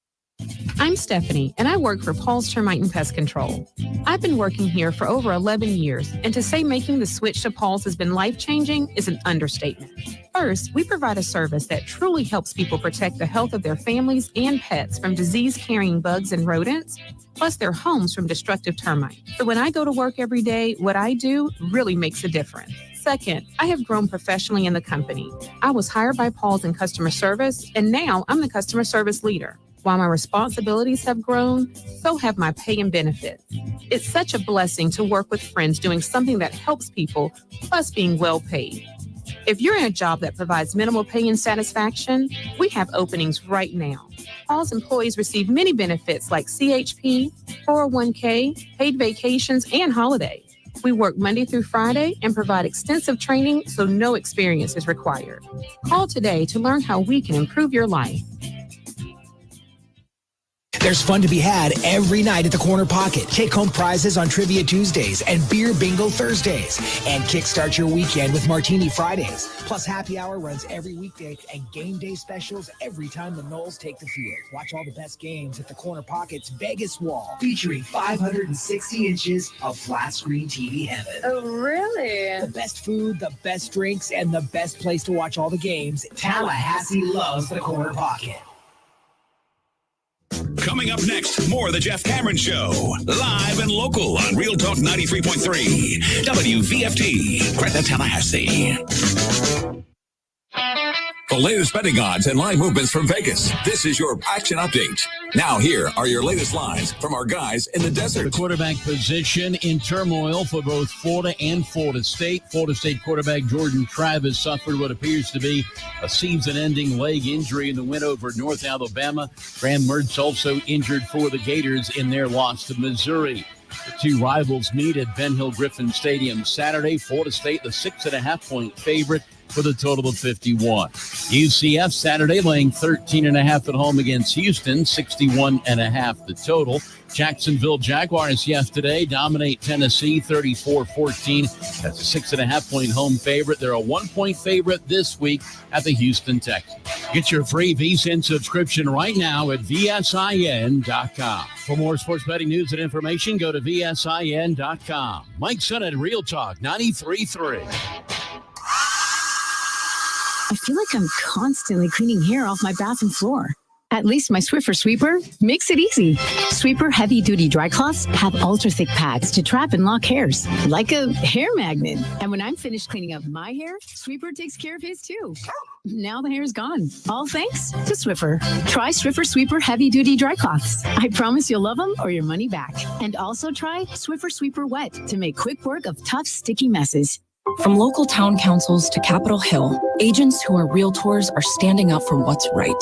I'm Stephanie, and I work for Paul's Termite and Pest Control. I've been working here for over 11 years, and to say making the switch to Paul's has been life-changing is an understatement. First, we provide a service that truly helps people protect the health of their families and pets from disease-carrying bugs and rodents, plus their homes from destructive termites. So when I go to work every day, what I do really makes a difference. Second, I have grown professionally in the company. I was hired by Paul's in customer service, and now I'm the customer service leader. While my responsibilities have grown, so have my pay and benefits. It's such a blessing to work with friends doing something that helps people, plus being well paid. If you're in a job that provides minimal pay and satisfaction, we have openings right now. Paul's employees receive many benefits like CHP, 401k, paid vacations, and holidays. We work Monday through Friday and provide extensive training so no experience is required. Call today to learn how we can improve your life. There's fun to be had every night at the Corner Pocket. Take home prizes on Trivia Tuesdays and Beer Bingo Thursdays. And kickstart your weekend with Martini Fridays. Plus happy hour runs every weekday and game day specials every time the Noles take the field. Watch all the best games at the Corner Pocket's Vegas wall, featuring 560 inches of flat screen TV heaven. Oh, really? The best food, the best drinks, and the best place to watch all the games. Tallahassee loves the Corner Pocket. Coming up next, more of the Jeff Cameron Show. Live and local on Real Talk 93.3 WVFT, Greta, Tallahassee. latest betting odds and line movements from Vegas. This is your action update. Now, here are your latest lines from our guys in the desert. The quarterback position in turmoil for both Florida and Florida State. Florida State quarterback Jordan Travis suffered what appears to be a season-ending leg injury in the win over North Alabama. Graham Mertz also injured for the Gators in their loss to Missouri. The two rivals meet at Ben Hill Griffin Stadium Saturday. Florida State, the 6.5-point favorite, with a total of 51. UCF Saturday laying 13.5 at home against Houston, 61.5 the total. Jacksonville Jaguars yesterday dominate Tennessee 34-14. That's a 6.5-point home favorite. They're a 1-point favorite this week at the Houston Texans. Get your free VSiN subscription right now at VSIN.com. For more sports betting news and information, go to VSIN.com. Mike Sennett, Real Talk 93.3. I feel like I'm constantly cleaning hair off my bathroom floor. At least my Swiffer Sweeper makes it easy. Sweeper heavy-duty dry cloths have ultra-thick pads to trap and lock hairs, like a hair magnet. And when I'm finished cleaning up my hair, Sweeper takes care of his too. Now the hair is gone, all thanks to Swiffer. Try Swiffer Sweeper heavy-duty dry cloths. I promise you'll love them or your money back. And also try Swiffer Sweeper Wet to make quick work of tough, sticky messes. From local town councils to Capitol Hill, agents who are realtors are standing up for what's right.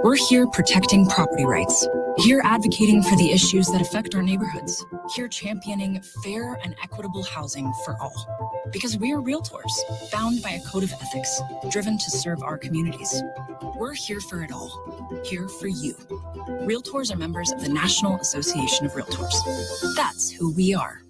We're here protecting property rights, here advocating for the issues that affect our neighborhoods, here championing fair and equitable housing for all. Because we are realtors, bound by a code of ethics, driven to serve our communities. We're here for it all, here for you. Realtors are members of the National Association of Realtors. That's who we are.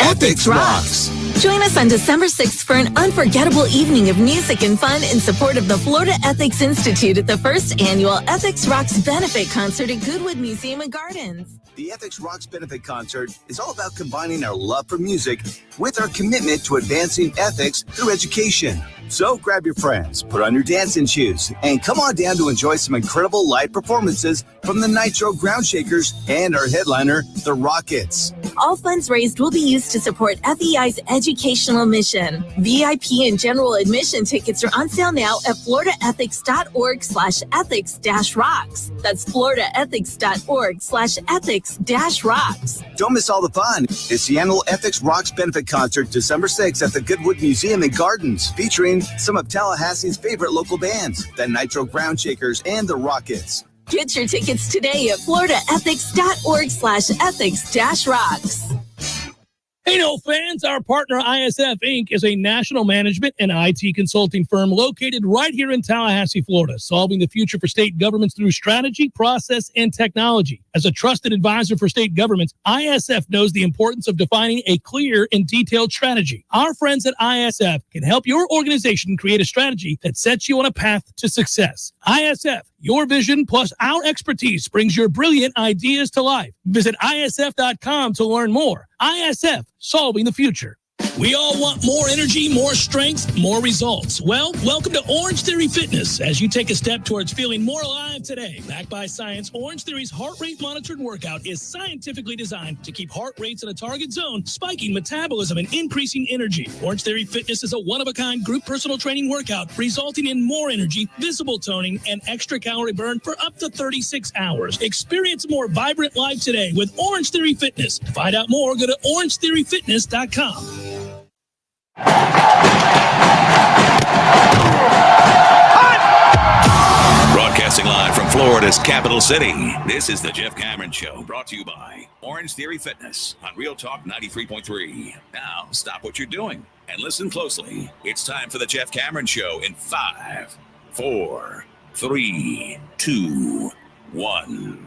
Ethics Rocks. Join us on December 6th for an unforgettable evening of music and fun in support of the Florida Ethics Institute at the first annual Ethics Rocks benefit concert at Goodwood Museum and Gardens. The Ethics Rocks benefit concert is all about combining our love for music with our commitment to advancing ethics through education. So grab your friends, put on your dancing shoes, and come on down to enjoy some incredible live performances from the Nitro Groundshakers and our headliner, the Rockets. All funds raised will be used to support FEI's educational mission. VIP and general admission tickets are on sale now at floridaethics.org/ethics-rocks. That's floridaethics.org/ethics-rocks. Don't miss all the fun. It's the annual Ethics Rocks benefit concert December 6th at the Goodwood Museum and Gardens, featuring some of Tallahassee's favorite local bands, the Nitro Groundshakers and the Rockets. Get your tickets today at floridaethics.org/ethics-rocks. Hey, no fans, our partner ISF Inc. is a national management and IT consulting firm located right here in Tallahassee, Florida, solving the future for state governments through strategy, process, and technology. As a trusted advisor for state governments, ISF knows the importance of defining a clear and detailed strategy. Our friends at ISF can help your organization create a strategy that sets you on a path to success. ISF, your vision plus our expertise brings your brilliant ideas to life. Visit ISF.com to learn more. ISF, solving the future. We all want more energy, more strength, more results. Well, welcome to Orange Theory Fitness as you take a step towards feeling more alive today. Backed by science, Orange Theory's heart rate monitored workout is scientifically designed to keep heart rates in a target zone, spiking metabolism and increasing energy. Orange Theory Fitness is a one-of-a-kind group personal training workout resulting in more energy, visible toning, and extra calorie burn for up to 36 hours. Experience a more vibrant life today with Orange Theory Fitness. To find out more, go to orangetheoryfitness.com. Broadcasting live from Florida's capital city, this is the Jeff Cameron Show, brought to you by Orange Theory Fitness on Real Talk 93.3. Now, stop what you're doing and listen closely. It's time for the Jeff Cameron Show in 5, 4, 3, 2, 1.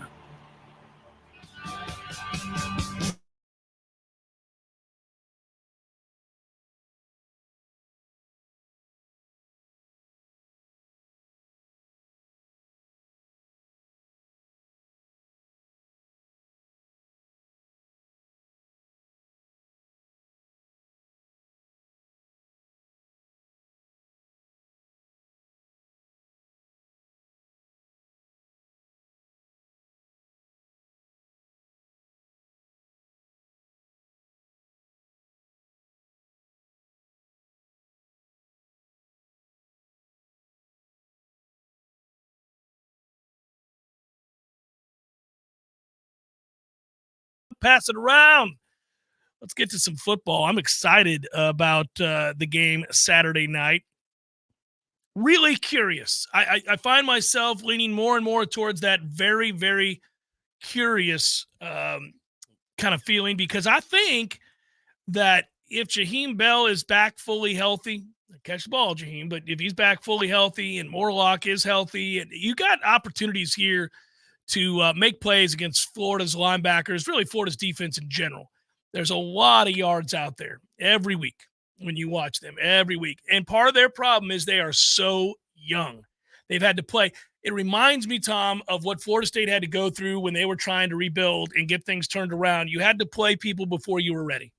Pass it around. Let's get to some football. I'm excited about the game Saturday night. Really curious. I find myself leaning more and more towards that very, very curious kind of feeling, because I think that if Jaheim Bell is back fully healthy, catch the ball, Jaheim, but if he's back fully healthy and Morlock is healthy, and you got opportunities here to make plays against Florida's linebackers, really Florida's defense in general. There's a lot of yards out there every week when you watch them every week. And part of their problem is they are so young. They've had to play. It reminds me, Tom, of what Florida State had to go through when they were trying to rebuild and get things turned around. You had to play people before you were ready.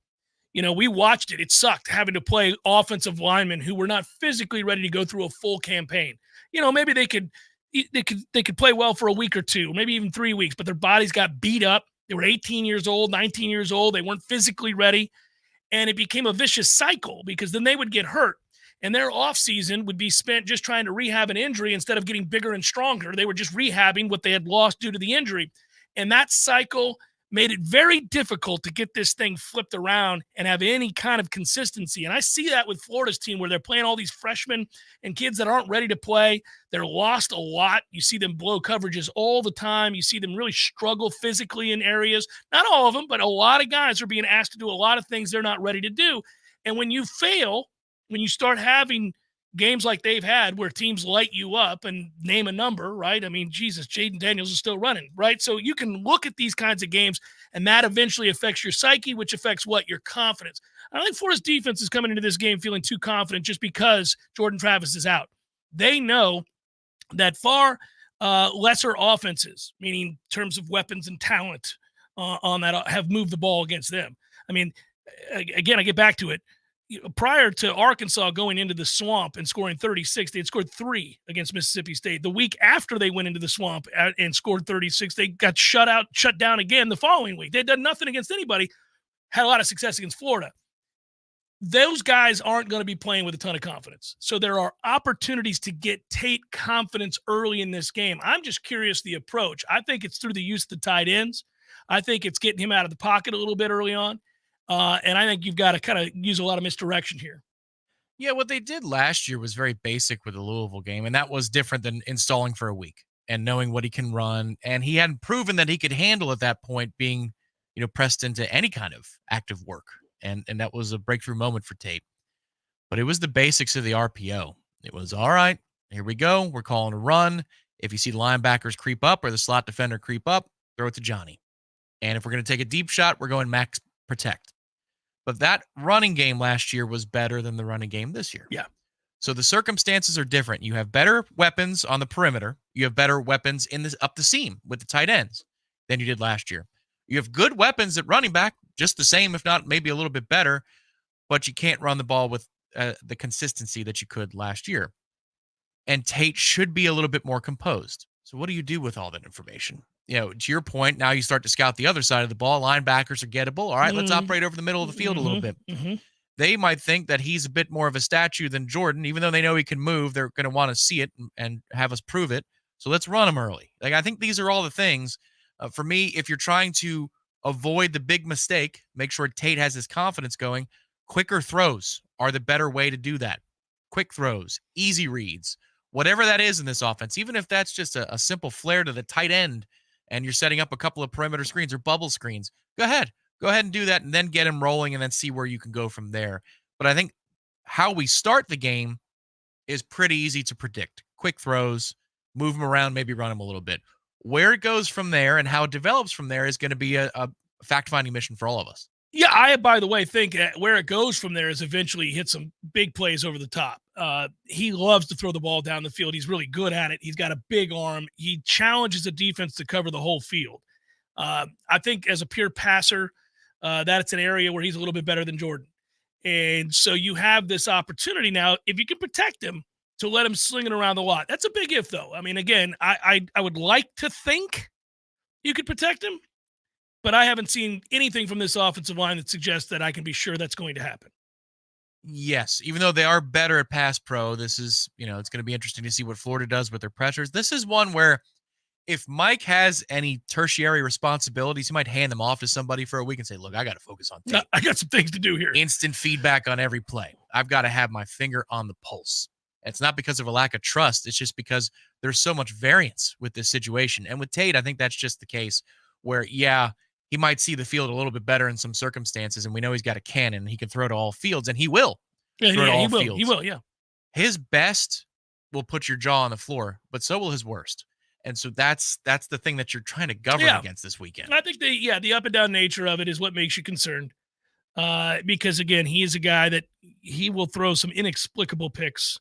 You know, we watched it. It sucked having to play offensive linemen who were not physically ready to go through a full campaign. You know, maybe they could play well for a week or two, maybe even 3 weeks, but their bodies got beat up. They were 18 years old, 19 years old. They weren't physically ready. And it became a vicious cycle, because then they would get hurt and their offseason would be spent just trying to rehab an injury instead of getting bigger and stronger. They were just rehabbing what they had lost due to the injury. And that cycle made it very difficult to get this thing flipped around and have any kind of consistency. And I see that with Florida's team, where they're playing all these freshmen and kids that aren't ready to play. They're lost a lot. You see them blow coverages all the time. You see them really struggle physically in areas. Not all of them, but a lot of guys are being asked to do a lot of things they're not ready to do. And when you fail, when you start having games like they've had where teams light you up and name a number, right? I mean, Jesus, Jaden Daniels is still running, right? So you can look at these kinds of games, and that eventually affects your psyche, which affects what? Your confidence. I don't think Florida's defense is coming into this game feeling too confident just because Jordan Travis is out. They know that far lesser offenses, meaning in terms of weapons and talent on that, have moved the ball against them. I mean, again, I get back to it. Prior to Arkansas going into the swamp and scoring 36, they had scored 3 against Mississippi State. The week after they went into the swamp and scored 36, they got shut down again the following week. They'd done nothing against anybody, had a lot of success against Florida. Those guys aren't going to be playing with a ton of confidence. So there are opportunities to get Tate confidence early in this game. I'm just curious the approach. I think it's through the use of the tight ends. I think it's getting him out of the pocket a little bit early on. And I think you've got to kind of use a lot of misdirection here. Yeah, what they did last year was very basic with the Louisville game, and that was different than installing for a week and knowing what he can run. And he hadn't proven that he could handle at that point being, pressed into any kind of active work. And that was a breakthrough moment for Tate. But it was the basics of the RPO. It was, all right, here we go. We're calling a run. If you see the linebackers creep up or the slot defender creep up, throw it to Johnny. And if we're going to take a deep shot, we're going max protect. But that running game last year was better than the running game this year. Yeah. So the circumstances are different. You have better weapons on the perimeter. You have better weapons up the seam with the tight ends than you did last year. You have good weapons at running back, just the same, if not maybe a little bit better, but you can't run the ball with the consistency that you could last year. And Tate should be a little bit more composed. So what do you do with all that information? To your point, now you start to scout the other side of the ball. Linebackers are gettable. All right, let's operate over the middle of the field a little bit. Mm-hmm. They might think that he's a bit more of a statue than Jordan. Even though they know he can move, they're going to want to see it and have us prove it. So let's run him early. Like, I think these are all the things. For me, if you're trying to avoid the big mistake, make sure Tate has his confidence going, quicker throws are the better way to do that. Quick throws, easy reads, whatever that is in this offense, even if that's just a simple flare to the tight end, and you're setting up a couple of perimeter screens or bubble screens, go ahead and do that, and then get him rolling and then see where you can go from there. But I think how we start the game is pretty easy to predict. Quick throws, move him around, maybe run him a little bit. Where it goes from there and how it develops from there is going to be a fact-finding mission for all of us. Yeah, I, by the way, think where it goes from there is eventually hit some big plays over the top. He loves to throw the ball down the field. He's really good at it. He's got a big arm. He challenges the defense to cover the whole field. I think as a pure passer, that's an area where he's a little bit better than Jordan. And so you have this opportunity now, if you can protect him, to let him sling it around the lot. That's a big if, though. I mean, again, I would like to think you could protect him, but I haven't seen anything from this offensive line that suggests that I can be sure that's going to happen. Yes, even though they are better at pass pro, this is, it's going to be interesting to see what Florida does with their pressures. This is one where if Mike has any tertiary responsibilities, he might hand them off to somebody for a week and say, look, I got to focus on Tate. I got some things to do here. Instant feedback on every play. I've got to have my finger on the pulse. It's not because of a lack of trust. It's just because there's so much variance with this situation. And with Tate, I think that's just the case where, yeah, he might see the field a little bit better in some circumstances, and we know he's got a cannon. He can throw to all fields, and he will. Yeah, he will, yeah. His best will put your jaw on the floor, but so will his worst. And so that's the thing that you're trying to govern against this weekend. I think the up and down nature of it is what makes you concerned. Because again, he is a guy that he will throw some inexplicable picks,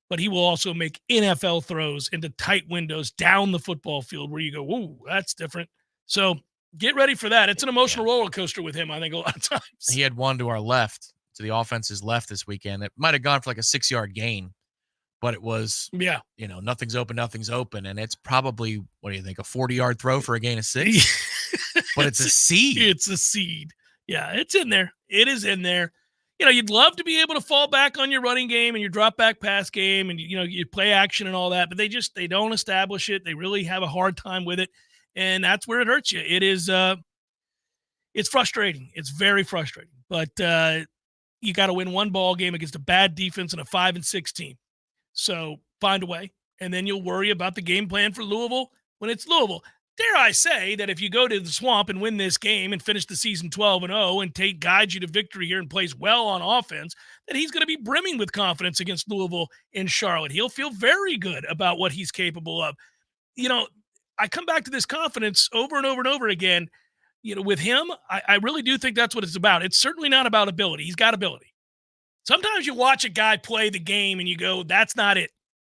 but he will also make NFL throws into tight windows down the football field where you go, whoa, that's different. So get ready for that. It's an emotional roller coaster with him, I think, a lot of times. He had one to our left, to the offense's left this weekend. It might have gone for like a 6-yard gain, but it was, nothing's open. And it's probably, what do you think, a 40-yard throw for a gain of 6? But it's a seed. It's a seed. Yeah, it's in there. It is in there. You'd love to be able to fall back on your running game and your drop back pass game and, you play action and all that, but they don't establish it. They really have a hard time with it. And that's where it hurts you. It is, it's frustrating. It's very frustrating, but you got to win one ball game against a bad defense and a 5-6 team. So find a way, and then you'll worry about the game plan for Louisville when it's Louisville. Dare I say that if you go to the Swamp and win this game and finish the season 12-0 and Tate guides you to victory here and plays well on offense, that he's going to be brimming with confidence against Louisville in Charlotte. He'll feel very good about what he's capable of. I come back to this confidence over and over and over again. With him, I really do think that's what it's about. It's certainly not about ability. He's got ability. Sometimes you watch a guy play the game and you go, that's not it.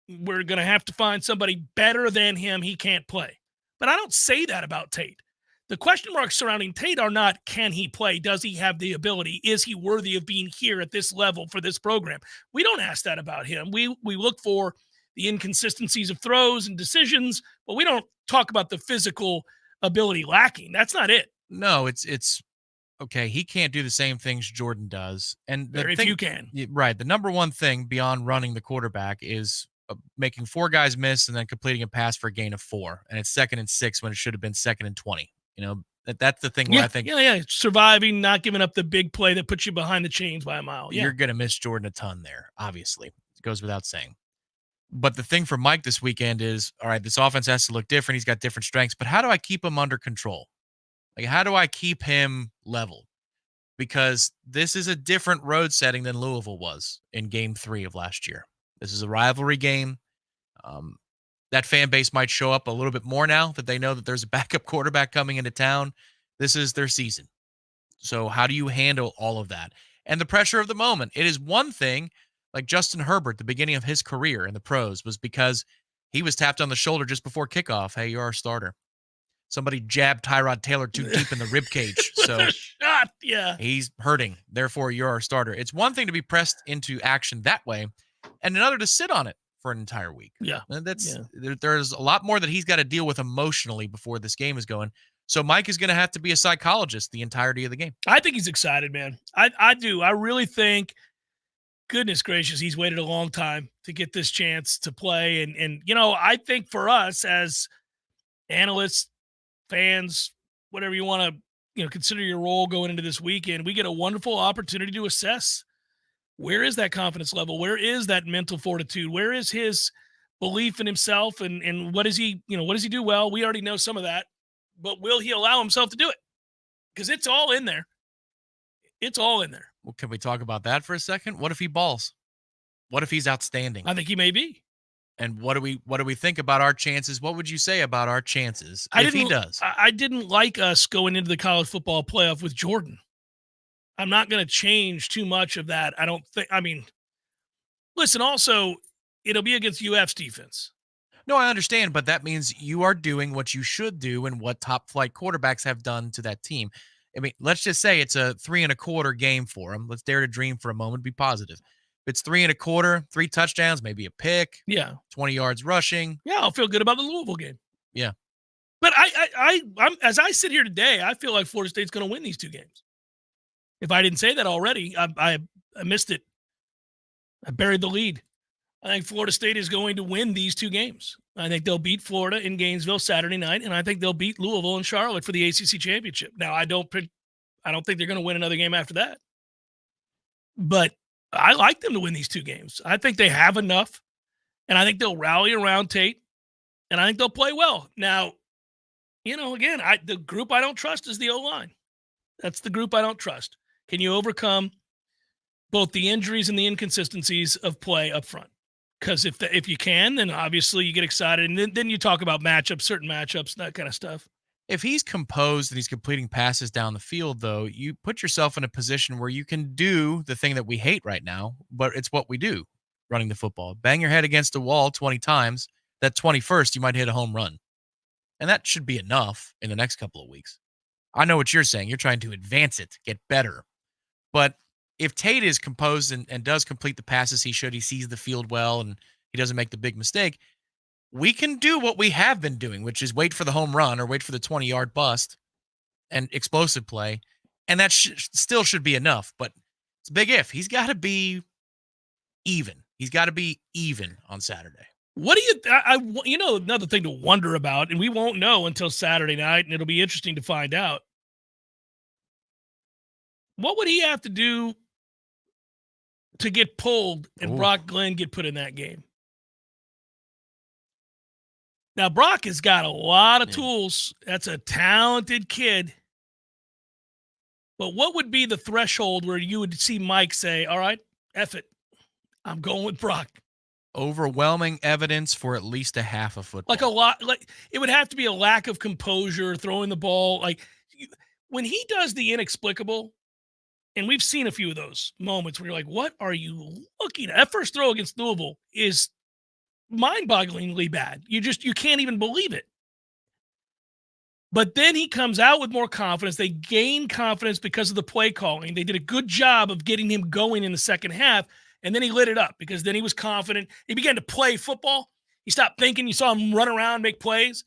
We're going to have to find somebody better than him. He can't play. But I don't say that about Tate. The question marks surrounding Tate are not, can he play? Does he have the ability? Is he worthy of being here at this level for this program? We don't ask that about him. We look for the inconsistencies of throws and decisions, but we don't talk about the physical ability lacking. That's not it. No, it's okay. He can't do the same things Jordan does. And very few can. Right. The number one thing beyond running the quarterback is making 4 guys miss and then completing a pass for a gain of 4. And it's 2nd and 6 when it should have been 2nd and 20. That's the thing where I think. Yeah. Surviving, not giving up the big play that puts you behind the chains by a mile. Yeah. You're going to miss Jordan a ton there, obviously. It goes without saying. But the thing for Mike this weekend is, all right, this offense has to look different. He's got different strengths, but how do I keep him under control? Like, how do I keep him level? Because this is a different road setting than Louisville was in game 3 of last year. This is a rivalry game. That fan base might show up a little bit more now that they know that there's a backup quarterback coming into town. This is their season. So how do you handle all of that? And the pressure of the moment. It is one thing, like Justin Herbert, the beginning of his career in the pros was because he was tapped on the shoulder just before kickoff. Hey, you're our starter. Somebody jabbed Tyrod Taylor too deep in the rib cage. So shot, yeah. He's hurting. Therefore, you're our starter. It's one thing to be pressed into action that way, and another to sit on it for an entire week. Yeah. And there's a lot more that he's got to deal with emotionally before this game is going. So Mike is going to have to be a psychologist the entirety of the game. I think he's excited, man. I do. I really think, goodness gracious, he's waited a long time to get this chance to play. And I think for us as analysts, fans, whatever you want to, consider your role going into this weekend, we get a wonderful opportunity to assess where is that confidence level? Where is that mental fortitude? Where is his belief in himself? And what does he do well? We already know some of that, but will he allow himself to do it? Because it's all in there. It's all in there. Well, can we talk about that for a second? What if he balls? What if he's outstanding? I think he may be. And what do we think about our chances? What would you say about our chances if he does? I didn't like us going into the college football playoff with Jordan. I'm not going to change too much of that. I don't think. I mean, listen, also, it'll be against UF's defense. No, I understand, but that means you are doing what you should do and what top flight quarterbacks have done to that team. I mean, let's just say it's a 3 1/4 game for him. Let's dare to dream for a moment, be positive. If it's 3 1/4, 3 touchdowns, maybe a pick. Yeah. 20 yards rushing. Yeah, I'll feel good about the Louisville game. Yeah. But I'm as I sit here today, I feel like Florida State's going to win these 2 games. If I didn't say that already, I missed it. I buried the lead. I think Florida State is going to win these 2 games. I think they'll beat Florida in Gainesville Saturday night, and I think they'll beat Louisville and Charlotte for the ACC championship. Now, I don't think they're going to win another game after that. But I like them to win these 2 games. I think they have enough, and I think they'll rally around Tate, and I think they'll play well. Now, again, the group I don't trust is the O-line. That's the group I don't trust. Can you overcome both the injuries and the inconsistencies of play up front? Because if you can, then obviously you get excited, and then you talk about certain matchups, that kind of stuff. If he's composed and he's completing passes down the field, though, you put yourself in a position where you can do the thing that we hate right now, but it's what we do, running the football. Bang your head against a wall 20 times. That 21st, you might hit a home run. And that should be enough in the next couple of weeks. I know what you're saying. You're trying to advance it, get better. But if Tate is composed and does complete the passes he should, he sees the field well, and he doesn't make the big mistake, we can do what we have been doing, which is wait for the home run or wait for the 20-yard bust and explosive play, and that still should be enough. But it's a big if. He's got to be even. He's got to be even on Saturday. What do you another thing to wonder about, and we won't know until Saturday night, and it'll be interesting to find out. What would he have to do to get pulled and Brock Glenn get put in that game? Now, Brock has got a lot of tools. That's a talented kid. But what would be the threshold where you would see Mike say, all right, F it, I'm going with Brock? Overwhelming evidence for at least a half of football. It would have to be a lack of composure, throwing the ball. Like, when he does the inexplicable, and we've seen a few of those moments where you're like, what are you looking at? That first throw against Louisville is mind-bogglingly bad. You can't even believe it. But then he comes out with more confidence. They gain confidence because of the play calling. They did a good job of getting him going in the second half, and then he lit it up because then he was confident. He began to play football. He stopped thinking. You saw him run around, make plays,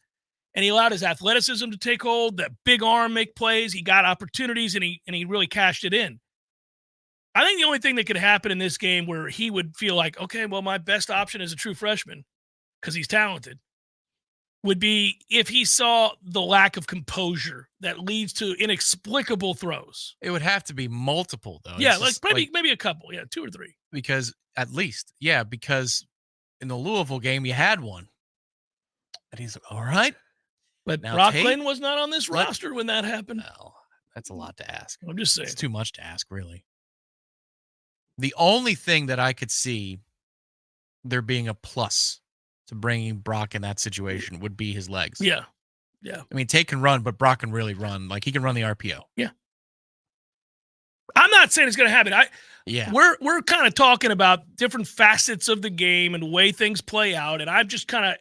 and he allowed his athleticism to take hold, that big arm make plays. He got opportunities, and he really cashed it in. I think the only thing that could happen in this game where he would feel like, okay, well, my best option is a true freshman because he's talented, would be if he saw the lack of composure that leads to inexplicable throws. It would have to be multiple, though. Yeah, maybe a couple. Yeah, 2 or 3. Because because in the Louisville game, you had one. And he's like, all right. But now Brock Glenn was not on this roster when that happened. No, that's a lot to ask. I'm just saying. It's too much to ask, really. The only thing that I could see there being a plus to bringing Brock in that situation would be his legs. Yeah. I mean, Tate can run, but Brock can really run. Like, he can run the RPO. Yeah. I'm not saying it's going to happen. We're kind of talking about different facets of the game and the way things play out, and I'm just kind of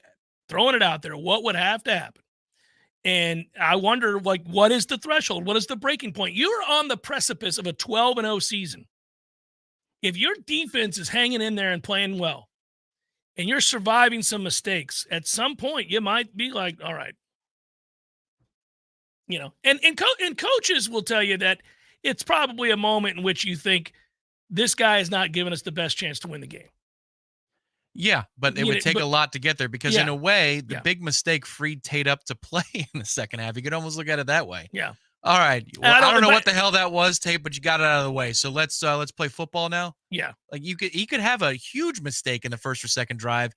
throwing it out there. What would have to happen? And I wonder, what is the threshold? What is the breaking point? You're on the precipice of a 12-0 season. If your defense is hanging in there and playing well, and you're surviving some mistakes, at some point you might be like, all right. And coaches will tell you that it's probably a moment in which you think this guy is not giving us the best chance to win the game. Yeah, but it would take a lot to get there because in a way, the big mistake freed Tate up to play in the second half. You could almost look at it that way. Yeah. All right. Well, I don't know what the hell that was, Tate, but you got it out of the way. So let's play football now. Yeah. Like he could have a huge mistake in the first or second drive,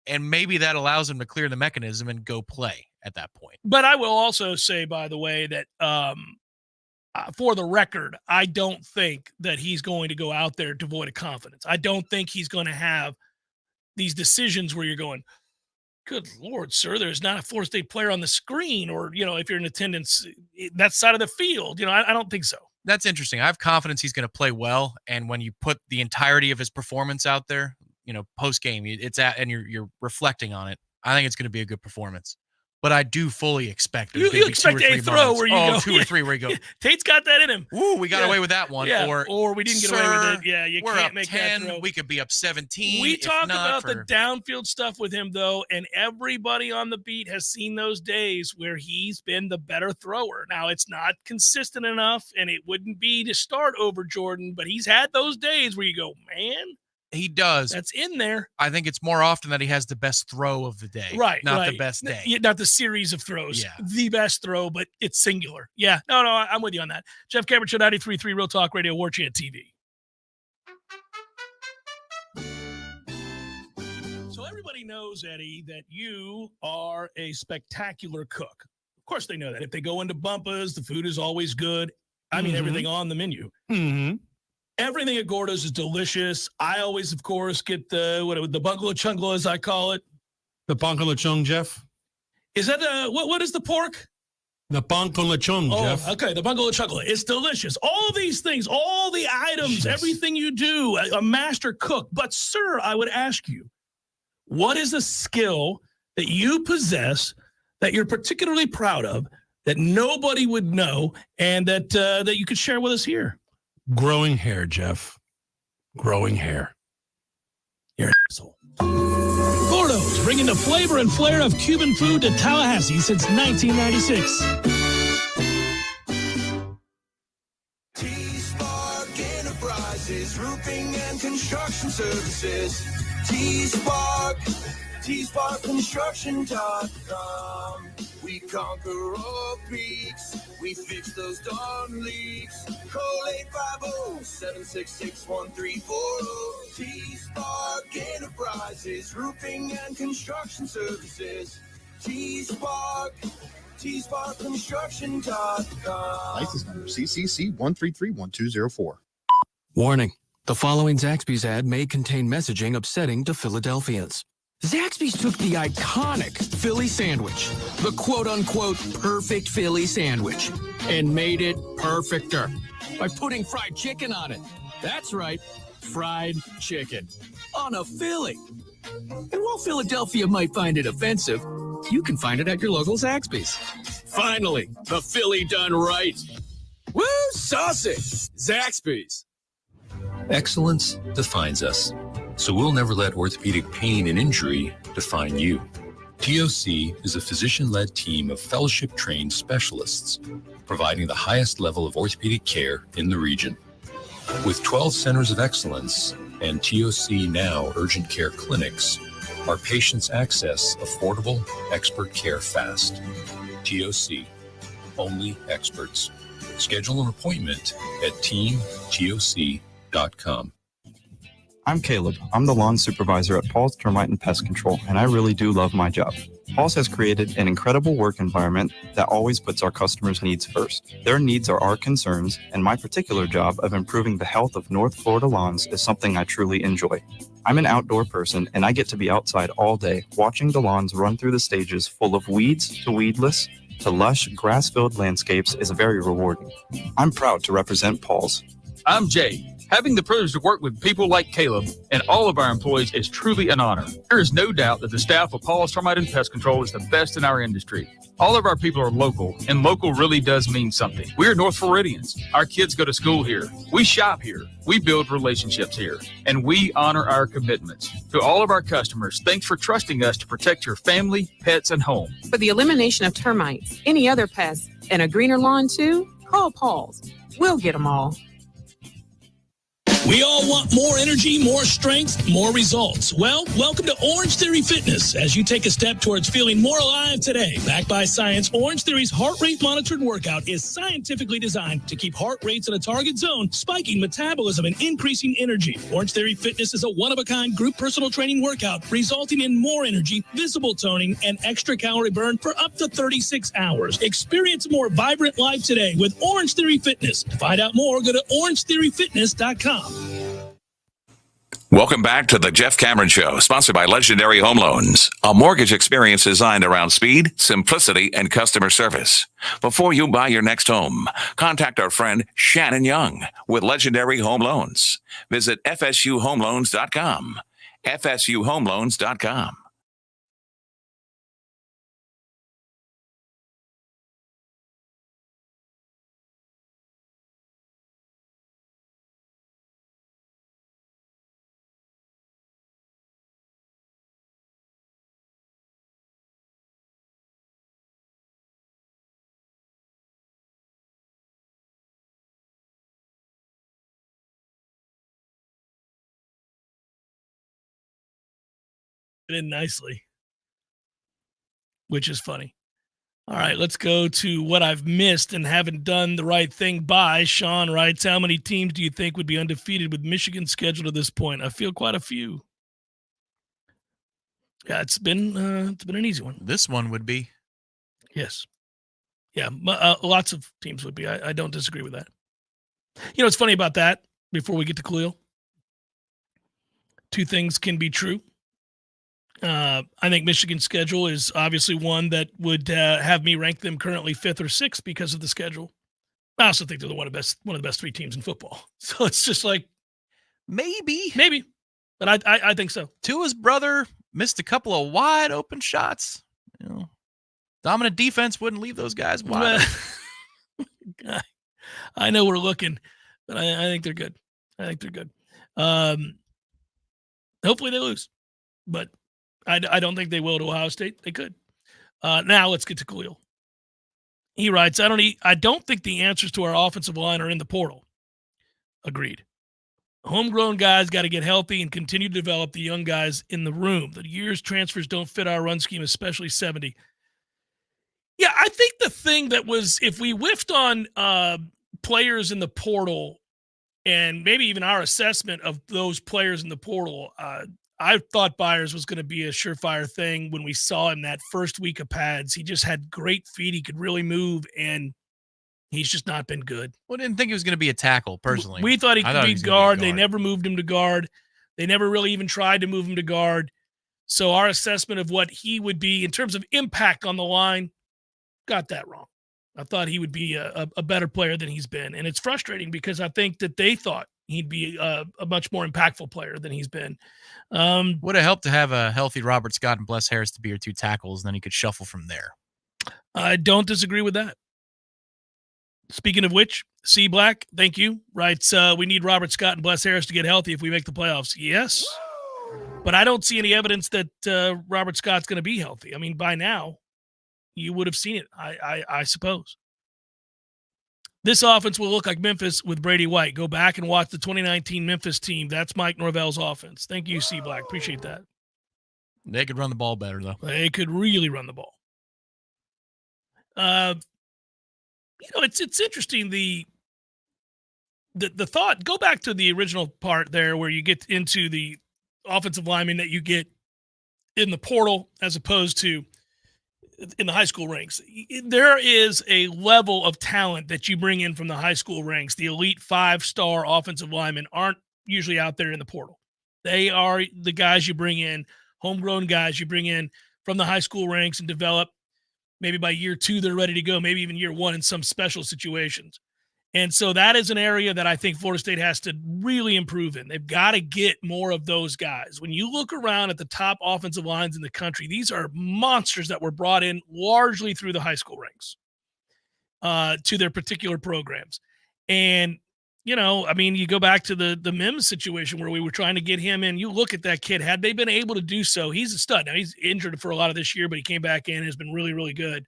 and maybe that allows him to clear the mechanism and go play at that point. But I will also say, by the way, that for the record, I don't think that he's going to go out there devoid of confidence. I don't think he's going to have these decisions where you're going, good Lord, sir, there's not a Florida State player on the screen, or, if you're in attendance, that side of the field. I don't think so. That's interesting. I have confidence he's going to play well. And when you put the entirety of his performance out there, post game, and you're reflecting on it, I think it's going to be a good performance. But I do fully expect you expect a throw where you go 2 or 3 where you go. Tate's got that in him. Ooh, we got away with that one. Yeah. Or we didn't get away with it. Yeah, you can't make 10, that throw. We could be up 17. We talk about the downfield stuff with him, though, and everybody on the beat has seen those days where he's been the better thrower. Now, it's not consistent enough, and it wouldn't be to start over Jordan, but he's had those days where you go, man, He does. That's in there. I think it's more often that he has the best throw of the day. Right. Not right. the best day. Not the series of throws. Yeah. The best throw, but it's singular. Yeah. No, I'm with you on that. Jeff Cameron Show, 93.3 Real Talk Radio, Warchant TV. So everybody knows, Eddie, that you are a spectacular cook. Of course they know that. If they go into Bumpa's, the food is always good. I mean, everything on the menu. Mm-hmm. Everything at Gordo's is delicious. I always, of course, get the bungalow chungla, as I call it. The bungalow chung, Jeff. Is that what is the pork? The bungalow chung, Jeff. Okay, the bungalow chungla. It's delicious. All these things, all the items, everything you do, a master cook. But, sir, I would ask you, what is a skill that you possess that you're particularly proud of that nobody would know and that you could share with us here? Growing hair, Jeff. Growing hair. You're an asshole. Gordo's, bringing the flavor and flair of Cuban food to Tallahassee since 1996. T-Spark Enterprises, roofing and construction services. T-Spark Construction.com. We conquer all peaks. We fix those darn leaks. Call 850-766-1340. T-Spark Enterprises, roofing and construction services. T-Spark Construction.com. License number CCC 1331204. Warning. The following Zaxby's ad may contain messaging upsetting to Philadelphians. Zaxby's took the iconic Philly sandwich, the quote-unquote perfect Philly sandwich, and made it perfecter by putting fried chicken on it. That's right, fried chicken on a Philly. And while Philadelphia might find it offensive, you can find it at your local Zaxby's. Finally, the Philly done right. Woo, saucy! Zaxby's. Excellence defines us, so we'll never let orthopedic pain and injury define you. TOC is a physician-led team of fellowship-trained specialists, providing the highest level of orthopedic care in the region. With 12 centers of excellence and TOC Now urgent care clinics, our patients access affordable, expert care fast. TOC, only experts. Schedule an appointment at teamtoc.com. I'm Caleb. I'm the lawn supervisor at Paul's Termite and Pest Control, and I really do love my job. Paul's has created an incredible work environment that always puts our customers' needs first. Their needs are our concerns, and my particular job of improving the health of North Florida lawns is something I truly enjoy. I'm an outdoor person, and I get to be outside all day, watching the lawns run through the stages full of weeds to weedless to lush, grass-filled landscapes is very rewarding. I'm proud to represent Paul's. I'm Jay. Having the privilege to work with people like Caleb and all of our employees is truly an honor. There is no doubt that the staff of Paul's Termite and Pest Control is the best in our industry. All of our people are local, and local really does mean something. We're North Floridians. Our kids go to school here. We shop here. We build relationships here, and we honor our commitments. To all of our customers, thanks for trusting us to protect your family, pets, and home. For the elimination of termites, any other pests, and a greener lawn too, call Paul's. We'll get them all. We all want more energy, more strength, more results. Well, welcome to Orange Theory Fitness as you take a step towards feeling more alive today. Backed by science, Orange Theory's heart rate monitored workout is scientifically designed to keep heart rates in a target zone, spiking metabolism and increasing energy. Orange Theory Fitness is a one-of-a-kind group personal training workout resulting in more energy, visible toning, and extra calorie burn for up to 36 hours. Experience a more vibrant life today with Orange Theory Fitness. To find out more, go to orangetheoryfitness.com. Welcome back to the Jeff Cameron Show, sponsored by Legendary Home Loans, a mortgage experience designed around speed, simplicity, and customer service. Before you buy your next home, contact our friend Shannon Young with Legendary Home Loans. Visit FSUHomeLoans.com. FSUHomeLoans.com. in nicely, which is funny. All right, let's go to what I've missed and haven't done the right thing by. Sean writes, how many teams do you think would be undefeated with Michigan's schedule to this point? I feel quite a few. Yeah, it's been an easy one. This one would be. Yes. Yeah, lots of teams would be. I don't disagree with that. You know what's funny about that before we get to Khalil? Two things can be true. I think Michigan's schedule is obviously one that would have me rank them currently 5th or 6th because of the schedule. I also think they're one of the best 3 teams in football. So it's just like maybe, but I think so. Tua's brother missed a couple of wide open shots. You know, dominant defense wouldn't leave those guys wide open. I know we're looking, but I think they're good. Hopefully they lose, but I don't think they will to Ohio State. They could. Now let's get to Khalil. He writes, I don't think the answers to our offensive line are in the portal. Agreed. Homegrown guys got to get healthy and continue to develop the young guys in the room. The year's transfers don't fit our run scheme, especially 70. Yeah, I think the thing that was, if we whiffed on players in the portal and maybe even our assessment of those players in the portal, I thought Byers was going to be a surefire thing when we saw him that first week of pads. He just had great feet. He could really move, and he's just not been good. Well, I didn't think he was going to be a tackle, personally. We thought he could be guard. They never moved him to guard. They never really even tried to move him to guard. So our assessment of what he would be in terms of impact on the line, got that wrong. I thought he would be a better player than he's been. And it's frustrating because I think that they thought he'd be a much more impactful player than he's been. Would have helped to have a healthy Robert Scott and Bless Harris to be your 2 tackles, and then he could shuffle from there. I don't disagree with that. Speaking of which, C Black, thank you, writes, we need Robert Scott and Bless Harris to get healthy if we make the playoffs. Yes, but I don't see any evidence that Robert Scott's going to be healthy. I mean, by now, you would have seen it, I suppose. This offense will look like Memphis with Brady White. Go back and watch the 2019 Memphis team. That's Mike Norvell's offense. Thank you, C Black. Appreciate that. They could run the ball better, though. They could really run the ball. It's interesting, the thought. Go back to the original part there where you get into the offensive lineman that you get in the portal as opposed to in the high school ranks. There is a level of talent that you bring in from the high school ranks. The elite 5-star offensive linemen aren't usually out there in the portal. They are the guys you bring in, homegrown guys you bring in from the high school ranks and develop. Maybe by year 2, they're ready to go. Maybe even year 1 in some special situations. And so that is an area that I think Florida State has to really improve in. They've got to get more of those guys. When you look around at the top offensive lines in the country, these are monsters that were brought in largely through the high school ranks to their particular programs. And, you go back to the Mims situation where we were trying to get him in. You look at that kid. Had they been able to do so, he's a stud. Now, he's injured for a lot of this year, but he came back in and has been really, really good.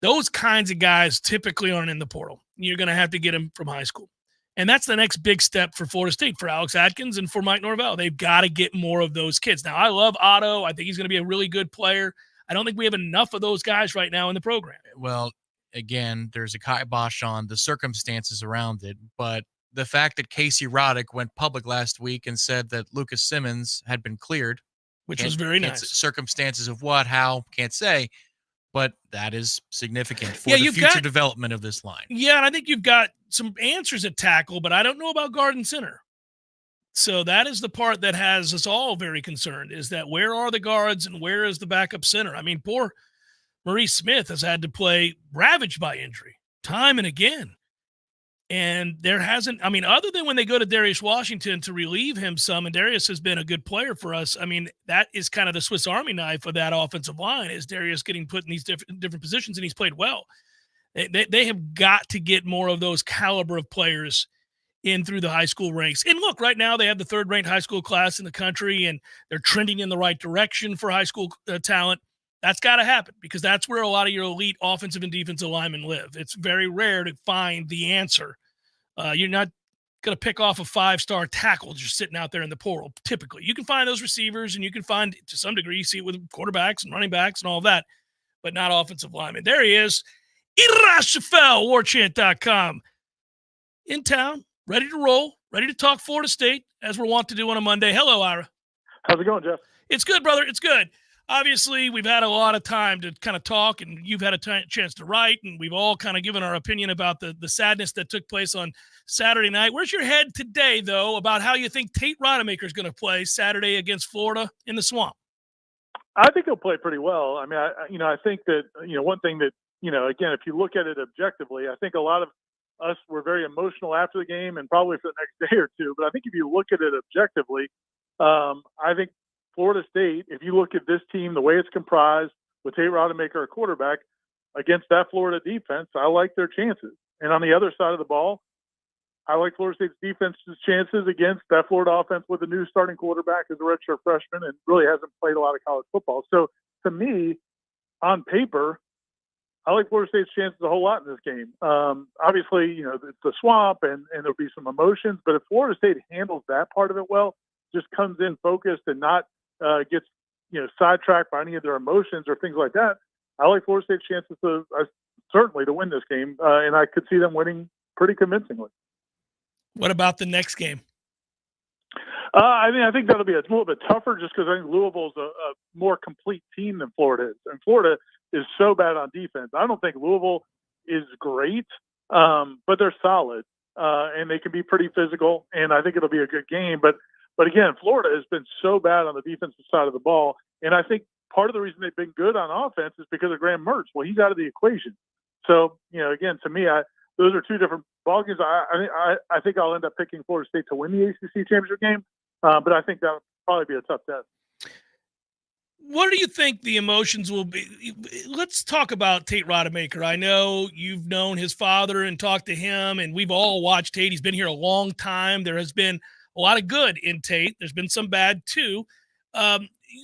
Those kinds of guys typically aren't in the portal. You're going to have to get them from high school. And that's the next big step for Florida State, for Alex Atkins and for Mike Norvell. They've got to get more of those kids. Now, I love Otto. I think he's going to be a really good player. I don't think we have enough of those guys right now in the program. Well, again, there's a kibosh on the circumstances around it, but the fact that Casey Roddick went public last week and said that Lucas Simmons had been cleared, which was very nice. Circumstances of what, how, can't say. But that is significant for the future development of this line. Yeah, and I think you've got some answers at tackle, but I don't know about guard and center. So that is the part that has us all very concerned, is that where are the guards and where is the backup center? I mean, poor Maurice Smith has had to play ravaged by injury time and again. And there hasn't, other than when they go to Darius Washington to relieve him some, and Darius has been a good player for us. That is kind of the Swiss Army knife of that offensive line, is Darius getting put in these different positions, and he's played well. They have got to get more of those caliber of players in through the high school ranks. And look, right now they have the 3rd-ranked high school class in the country, and they're trending in the right direction for high school talent. That's got to happen, because that's where a lot of your elite offensive and defensive linemen live. It's very rare to find the answer. You're not going to pick off a 5-star tackle just sitting out there in the portal. Typically, you can find those receivers, and you can find, to some degree, you see it with quarterbacks and running backs and all of that, but not offensive linemen. There he is, Ira Schoffel, Warchant.com, in town, ready to roll, ready to talk Florida State, as we're wont to do on a Monday. Hello, Ira. How's it going, Jeff? It's good, brother. It's good. Obviously, we've had a lot of time to kind of talk, and you've had a chance to write, and we've all kind of given our opinion about the sadness that took place on Saturday night. Where's your head today, though, about how you think Tate Rodemaker is going to play Saturday against Florida in the Swamp? I think he'll play pretty well. I mean, I think that, one thing that, again, if you look at it objectively, I think a lot of us were very emotional after the game and probably for the next day or two. But I think if you look at it objectively, I think Florida State, if you look at this team, the way it's comprised with Tate Rodemaker, a quarterback, against that Florida defense, I like their chances. And on the other side of the ball, I like Florida State's defense's chances against that Florida offense with a new starting quarterback as a redshirt freshman and really hasn't played a lot of college football. So to me, on paper, I like Florida State's chances a whole lot in this game. Obviously, it's the Swamp and there'll be some emotions, but if Florida State handles that part of it well, just comes in focused and not gets sidetracked by any of their emotions or things like that, I like Florida State's chances certainly to win this game, and I could see them winning pretty convincingly. What about the next game? I think that'll be a little bit tougher just because I think Louisville's a more complete team than Florida is. And Florida is so bad on defense. I don't think Louisville is great, but they're solid, and they can be pretty physical, and I think it'll be a good game. But again, Florida has been so bad on the defensive side of the ball, and I think part of the reason they've been good on offense is because of Graham Mertz. Well, he's out of the equation. So, again, to me, those are two different ballgames. I think I'll end up picking Florida State to win the ACC championship game, but I think that'll probably be a tough test. What do you think the emotions will be? Let's talk about Tate Rodemaker. I know you've known his father and talked to him, and we've all watched Tate. He's been here a long time. There has been a lot of good in Tate. There's been some bad too.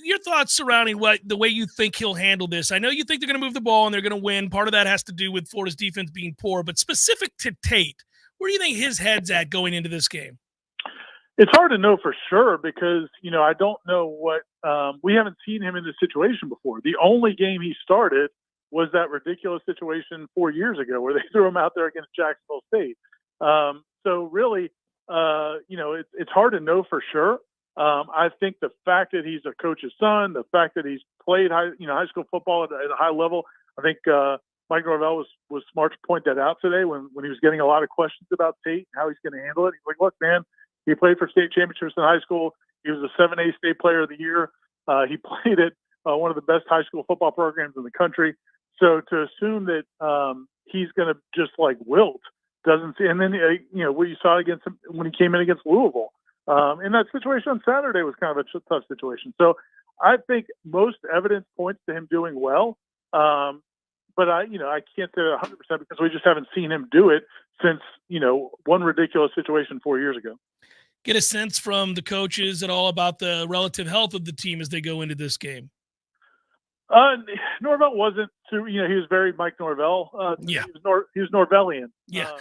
Your thoughts surrounding the way you think he'll handle this? I know you think they're going to move the ball and they're going to win. Part of that has to do with Florida's defense being poor, but specific to Tate, where do you think his head's at going into this game? It's hard to know for sure because, I don't know what we haven't seen him in this situation before. The only game he started was that ridiculous situation 4 years ago where they threw him out there against Jacksonville State. So really, it's hard to know for sure. I think the fact that he's a coach's son, the fact that he's played high school football at a high level, I think Mike Norvell was smart to point that out today when he was getting a lot of questions about Tate and how he's going to handle it. He's like, look, man, he played for state championships in high school. He was a 7A state player of the year. He played at one of the best high school football programs in the country. So to assume that he's going to just like wilt doesn't see. And then, what you saw against him when he came in against Louisville. And that situation on Saturday was kind of a tough situation. So I think most evidence points to him doing well. But I can't say 100% because we just haven't seen him do it since, one ridiculous situation 4 years ago. Get a sense from the coaches at all about the relative health of the team as they go into this game? Norvell wasn't too, he was very Mike Norvell. Yeah. He was Norvellian. Yeah.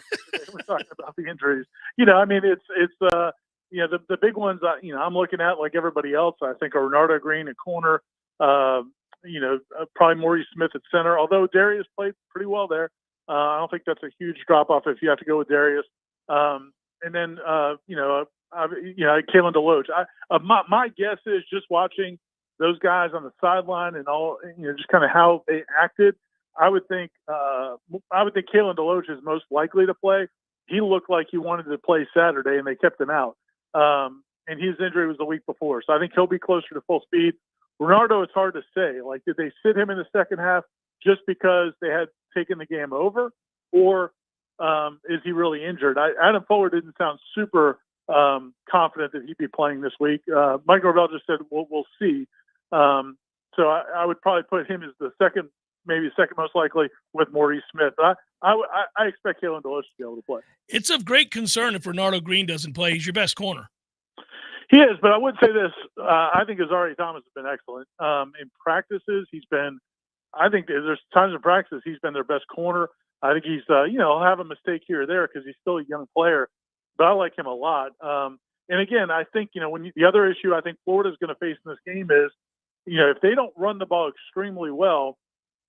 We're talking about the injuries. It's the big ones, I'm looking at like everybody else, I think are Renardo Green at corner, probably Maurice Smith at center, although Darius played pretty well there. I don't think that's a huge drop off if you have to go with Darius. And then, Kalen DeLoach. My guess is just watching those guys on the sideline and all, just kind of how they acted. I would think Kalen DeLoach is most likely to play. He looked like he wanted to play Saturday, and they kept him out. And his injury was the week before, so I think he'll be closer to full speed. Renardo, it's hard to say. Like, did they sit him in the second half just because they had taken the game over, or is he really injured? Adam Fuller didn't sound super confident that he'd be playing this week. Mike Norvell just said, we'll see. So I would probably put him as the second most likely with Maurice Smith. But I expect Kalen DeLoach to be able to play. It's of great concern if Renardo Green doesn't play. He's your best corner. He is, but I would say this. I think Azari Thomas has been excellent. In practices, I think there's times in practice he's been their best corner. I think he's, he'll have a mistake here or there because he's still a young player. but I like him a lot. And again, I think, the other issue I think Florida's going to face in this game is, if they don't run the ball extremely well,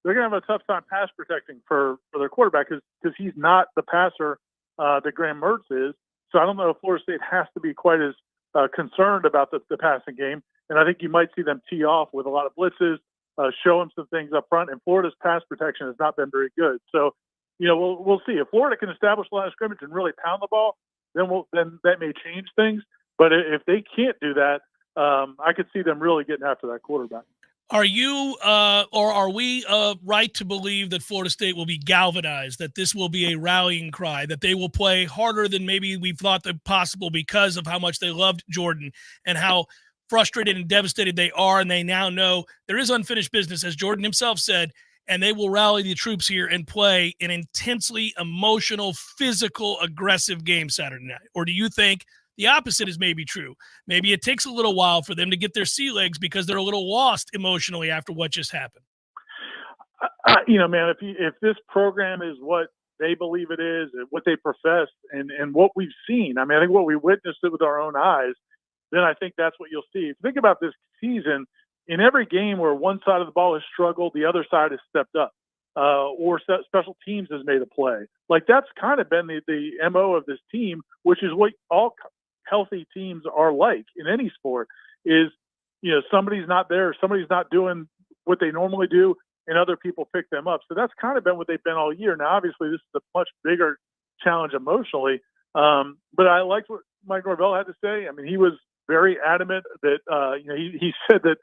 they're going to have a tough time pass protecting for their quarterback because he's not the passer that Graham Mertz is. So I don't know if Florida State has to be quite as concerned about the passing game. And I think you might see them tee off with a lot of blitzes, show them some things up front. And Florida's pass protection has not been very good. So, we'll see. If Florida can establish a line of scrimmage and really pound the ball, then that may change things. But if they can't do that, I could see them really getting after that quarterback. Are you or are we right to believe that Florida State will be galvanized, that this will be a rallying cry, that they will play harder than maybe we thought that possible because of how much they loved Jordan and how frustrated and devastated they are, and they now know there is unfinished business, as Jordan himself said, and they will rally the troops here and play an intensely emotional, physical, aggressive game Saturday night? Or do you think the opposite is maybe true? Maybe it takes a little while for them to get their sea legs because they're a little lost emotionally after what just happened. Man, if this program is what they believe it is and what they profess and what we've seen, I think what we witnessed it with our own eyes, then I think that's what you'll see. If you think about this season, in every game where one side of the ball has struggled, the other side has stepped up, or special teams has made a play. Like, that's kind of been the MO of this team, which is what all healthy teams are like in any sport is, somebody's not there, somebody's not doing what they normally do, and other people pick them up. So that's kind of been what they've been all year. Now, obviously, this is a much bigger challenge emotionally, but I liked what Mike Norvell had to say. He was very adamant that, he said that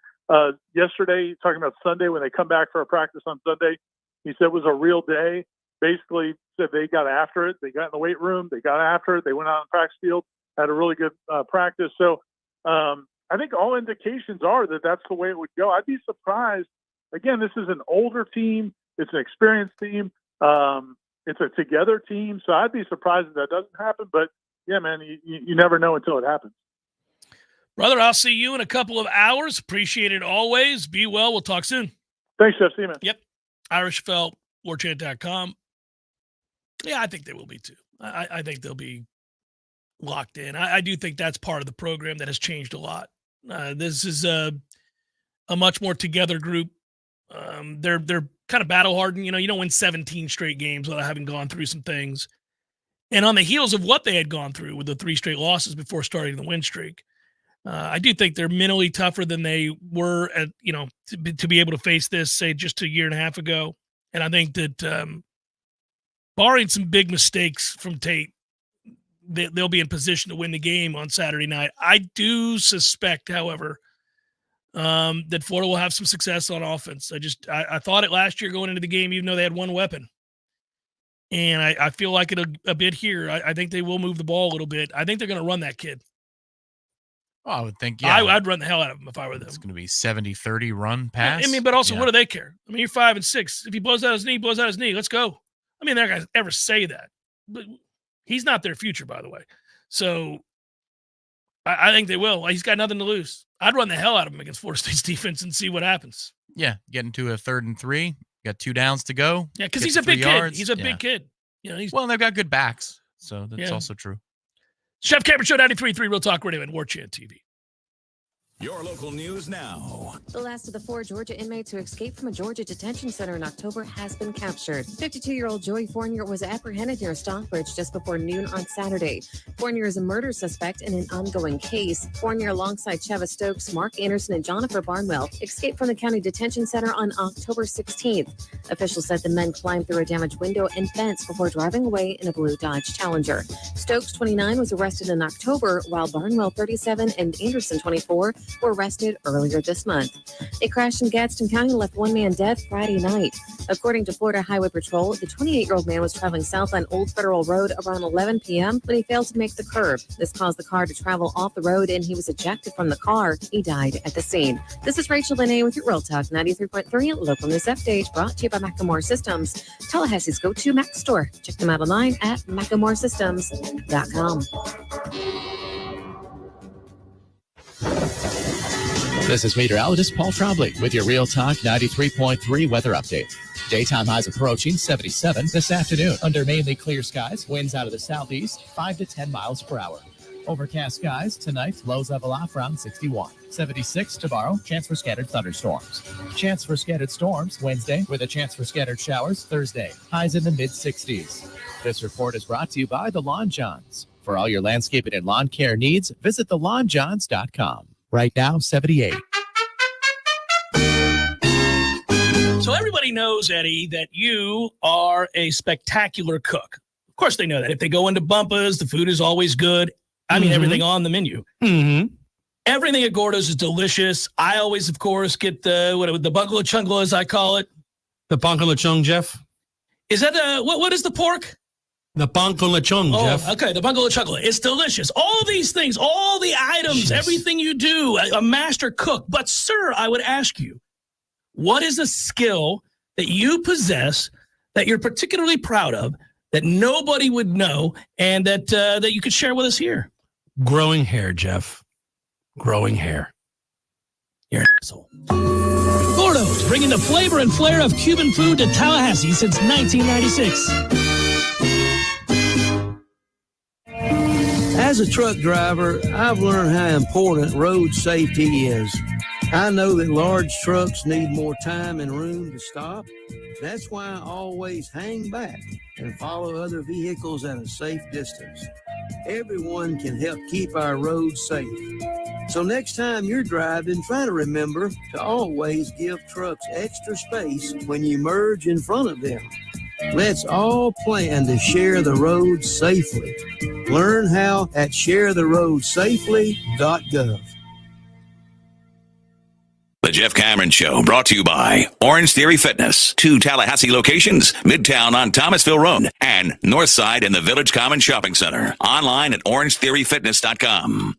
yesterday, talking about Sunday, when they come back for a practice on Sunday, he said it was a real day. Basically said they got after it. They got in the weight room. They got after it. They went out on the practice field, had a really good practice. So I think all indications are that that's the way it would go. I'd be surprised. Again, this is an older team. It's an experienced team. It's a together team. So I'd be surprised if that doesn't happen. But, yeah, man, you never know until it happens. Brother, I'll see you in a couple of hours. Appreciate it always. Be well. We'll talk soon. Thanks, Jeff. See you, man. Yep. Ira Schoffel, Warchant.com. Yeah, I think they will be too. I think they'll be locked in. I do think that's part of the program that has changed a lot. This is a much more together group. They're kind of battle hardened. You don't win 17 straight games without having gone through some things. And on the heels of what they had gone through with the 3 straight losses before starting the win streak, I do think they're mentally tougher than they were to be able to face this, say, just a year and a half ago. And I think that barring some big mistakes from Tate, they'll be in position to win the game on Saturday night. I do suspect, however, that Florida will have some success on offense. I thought it last year going into the game, even though they had one weapon. And I feel like it a bit here. I think they will move the ball a little bit. I think they're going to run that kid. Oh, I would think, yeah. I'd run the hell out of him if I were them. It's going to be 70-30 run pass. But also, what do they care? You're 5 and 6. If he blows out his knee, blows out his knee. Let's go. They're not going to ever say that. But he's not their future, by the way. So I think they will. He's got nothing to lose. I'd run the hell out of him against Florida State's defense and see what happens. Yeah, get into a 3rd and 3. Got 2 downs to go. Yeah, because he's a big kid. He's a big kid. Well, they've got good backs, so that's also true. Jeff Cameron Show, 93.3 Real Talk Radio and Warchant TV. Your local news now. The last of the 4 Georgia inmates who escaped from a Georgia detention center in October has been captured. 52-year-old Joey Fournier was apprehended near Stockbridge just before noon on Saturday. Fournier is a murder suspect in an ongoing case. Fournier, alongside Cheva Stokes, Mark Anderson, and Jonathan Barnwell, escaped from the county detention center on October 16th. Officials said the men climbed through a damaged window and fence before driving away in a blue Dodge Challenger. Stokes, 29, was arrested in October, while Barnwell, 37, and Anderson, 24, were arrested earlier this month. A crash in Gadsden County left one man dead Friday night. According to Florida Highway Patrol, the 28-year-old man was traveling south on Old Federal Road around 11 p.m. when he failed to make the curve. This caused the car to travel off the road and he was ejected from the car. He died at the scene. This is Rachel Lene with your Real Talk 93.3 Local News Update, brought to you by Macklemore Systems, Tallahassee's go-to Mac store. Check them out online at MacklemoreSystems.com. This is meteorologist Paul Trombley with your Real Talk 93.3 weather update. Daytime highs approaching 77 this afternoon under mainly clear skies. Winds out of the southeast, 5 to 10 miles per hour. Overcast skies tonight, lows level off around 61. 76 tomorrow, chance for scattered thunderstorms. Chance for scattered storms Wednesday with a chance for scattered showers Thursday. Highs in the mid-60s. This report is brought to you by The Lawn Johns. For all your landscaping and lawn care needs, visit thelawnjohns.com. Right now, 78. So everybody knows, Eddie, that you are a spectacular cook. Of course they know that. If they go into Bumpa's, the food is always good. I mean, everything on the menu. Everything at Gordo's is delicious. I always, of course, get the bungalow chungla, as I call it. The bungalow chung, Jeff? Is that what is the pork? The bungalow chung, Jeff. Okay, the bungalow chungla. It's delicious. All these things, all the items, everything you do, a master cook. But, sir, I would ask you, what is a skill that you possess that you're particularly proud of, that nobody would know, and that you could share with us here? Growing hair, Jeff. Growing hair. You're an asshole. Gordo's, bringing the flavor and flair of Cuban food to Tallahassee since 1996. As a truck driver, I've learned how important road safety is. I know that large trucks need more time and room to stop. That's why I always hang back and follow other vehicles at a safe distance. Everyone can help keep our roads safe. So next time you're driving, try to remember to always give trucks extra space when you merge in front of them. Let's all plan to share the road safely. Learn how at sharetheroadsafely.gov. The Jeff Cameron Show, brought to you by Orange Theory Fitness. 2 Tallahassee locations, Midtown on Thomasville Road and Northside in the Village Common Shopping Center. Online at orangetheoryfitness.com.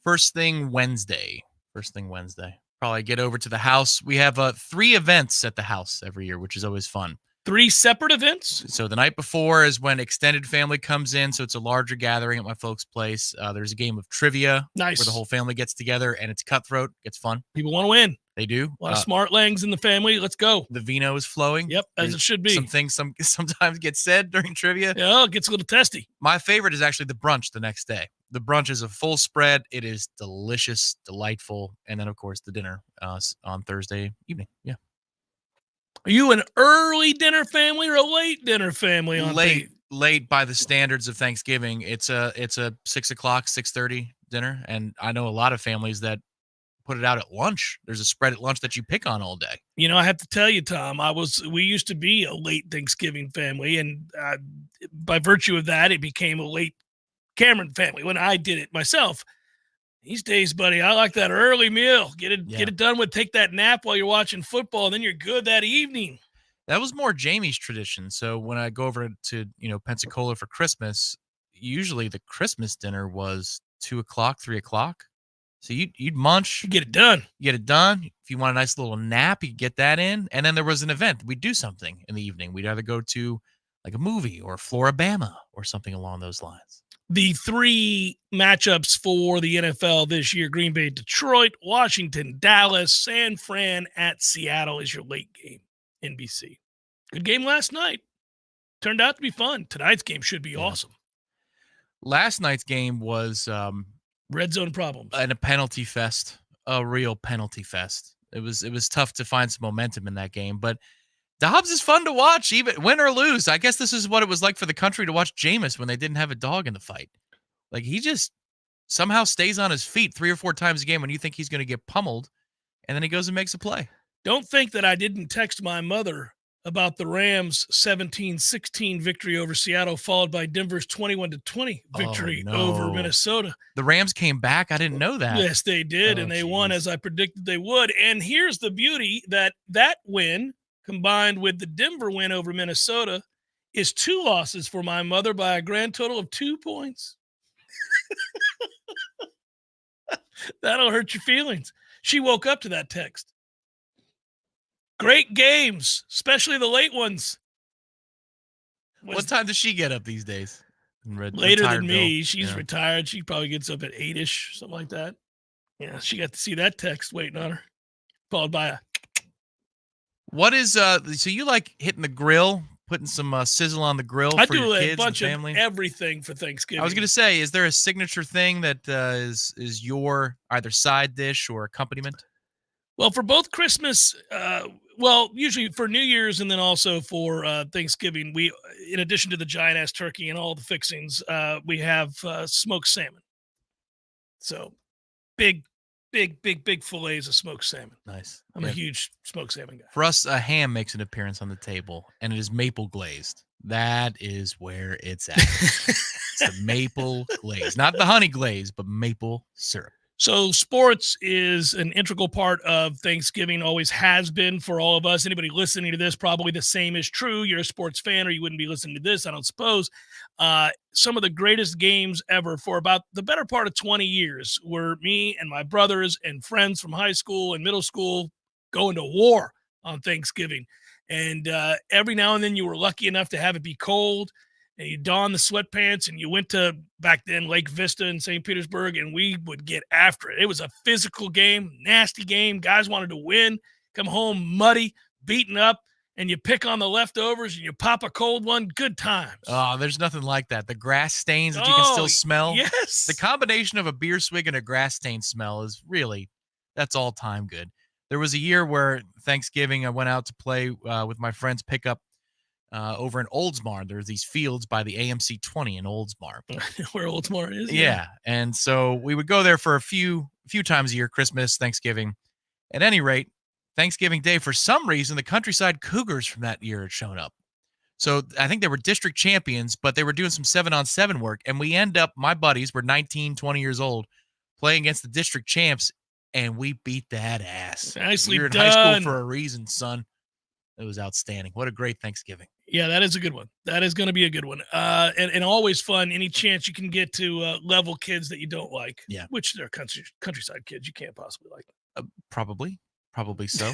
First thing Wednesday. Probably get over to the house. We have 3 events at the house every year, which is always fun. 3 separate events? So the night before is when extended family comes in, so it's a larger gathering at my folks' place. There's a game of trivia where the whole family gets together, and it's cutthroat. It's fun. People want to win. They do. A lot of smart langs in the family. Let's go. The vino is flowing. Yep, as it should be. Some things sometimes get said during trivia. Yeah, it gets a little testy. My favorite is actually the brunch the next day. The brunch is a full spread. It is delicious, delightful. And then, of course, the dinner on Thursday evening. Yeah. Are you an early dinner family or a late dinner family? Late by the standards of Thanksgiving. It's a 6 o'clock, 6:30 dinner. And I know a lot of families that put it out at lunch. There's a spread at lunch that you pick on all day. You know, I have to tell you, Tom, we used to be a late Thanksgiving family. And by virtue of that, it became a late Cameron family when I did it myself. These days, buddy, I like that early meal. Get it done with. Take that nap while you're watching football, and then you're good that evening. That was more Jamie's tradition. So when I go over to Pensacola for Christmas, usually the Christmas dinner was 2 o'clock, 3 o'clock. So you'd munch, get it done. If you want a nice little nap, you get that in. And then there was an event. We'd do something in the evening. We'd either go to like a movie or Floribama or something along those lines. The 3 matchups for the NFL this year: Green Bay, Detroit, Washington, Dallas, San Fran at Seattle is your late game. NBC. Good game last night. Turned out to be fun. Tonight's game should be awesome. Last night's game was red zone problems and a penalty fest, a real penalty fest. It was tough to find some momentum in that game, but Dobbs is fun to watch, even win or lose. I guess this is what it was like for the country to watch Jameis when they didn't have a dog in the fight. Like, he just somehow stays on his feet 3 or 4 times a game when you think he's going to get pummeled, and then he goes and makes a play. Don't think that I didn't text my mother about the Rams' 17-16 victory over Seattle, followed by Denver's 21-20 victory over Minnesota. The Rams came back. I didn't know that. Yes, they did, and they won as I predicted they would. And here's the beauty, that win, combined with the Denver win over Minnesota, is 2 losses for my mother by a grand total of 2 points. That'll hurt your feelings. She woke up to that text. Great games, especially the late ones. What time does she get up these days? Later than me. She's retired. She probably gets up at 8-ish, something like that. Yeah, she got to see that text waiting on her, followed by a. What is so you like hitting the grill, putting some sizzle on the grill for your kids and family? I do a bunch of everything for Thanksgiving. I was going to say, is there a signature thing that is your either side dish or accompaniment? Well, for both Christmas, usually for New Year's and then also for Thanksgiving, we, in addition to the giant ass turkey and all the fixings, we have smoked salmon. So big fillets of smoked salmon. Nice. I'm a huge smoked salmon guy. For us, a ham makes an appearance on the table, and it is maple glazed. That is where it's at. It's the maple glaze, not the honey glaze, but maple syrup. So sports is an integral part of Thanksgiving, always has been for all of us. Anybody listening to this, probably the same is true. You're a sports fan or you wouldn't be listening to this, I don't suppose. Some of the greatest games ever for about the better part of 20 years were me and my brothers and friends from high school and middle school going to war on Thanksgiving. And every now and then you were lucky enough to have it be cold, and you don the sweatpants and you went to, back then, Lake Vista in St. Petersburg, and we would get after it. It was a physical game, nasty game. Guys wanted to win, come home muddy, beaten up, and you pick on the leftovers and you pop a cold one. Good times. Oh, there's nothing like that. The grass stains that you can still smell. Yes. The combination of a beer swig and a grass stain smell is really, that's all time good. There was a year where Thanksgiving I went out to play with my friends pickup over in Oldsmar. There's these fields by the AMC 20 in Oldsmar. Where Oldsmar is? Yeah. And so we would go there for a few times a year, Christmas, Thanksgiving. At any rate, Thanksgiving Day, for some reason, the Countryside Cougars from that year had shown up. So I think they were district champions, but they were doing some 7-on-7 work. And we end up, my buddies were 19, 20 years old, playing against the district champs, and we beat that ass. Nicely You're in done. high school for a reason, son. It was outstanding. What a great Thanksgiving. Yeah, that is a good one. That is going to be a good one. And always fun. Any chance you can get to level kids that you don't like. Yeah. Which they're countryside kids. You can't possibly like them. Probably so.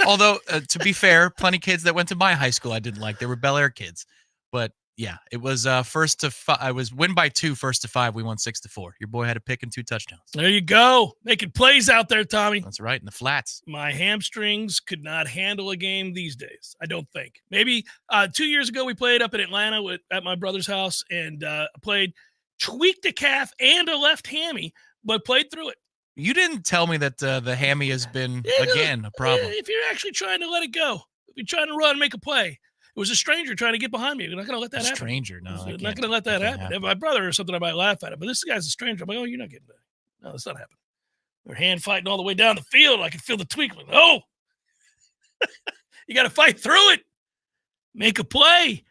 Although, to be fair, plenty of kids that went to my high school I didn't like. They were Bel Air kids. But yeah, it was first to 5. I was win by 2, first to 5. We won 6-4. Your boy had a pick and 2 touchdowns. There you go. Making plays out there, Tommy. That's right. In the flats. My hamstrings could not handle a game these days, I think. Maybe 2 years ago we played up in Atlanta at my brother's house and tweaked a calf and a left hammy, but played through it. You didn't tell me that the hammy has been, again, a problem. If you're actually trying to let it go, if you're trying to run and make a play, it was a stranger trying to get behind me. You're not going to let that happen. Stranger, no. I'm not going to let that happen. If my brother or something, I might laugh at it. But this guy's a stranger. I'm like, oh, you're not getting that. No, that's not happening. We're hand fighting all the way down the field. I could feel the tweak. Like, oh, you got to fight through it. Make a play.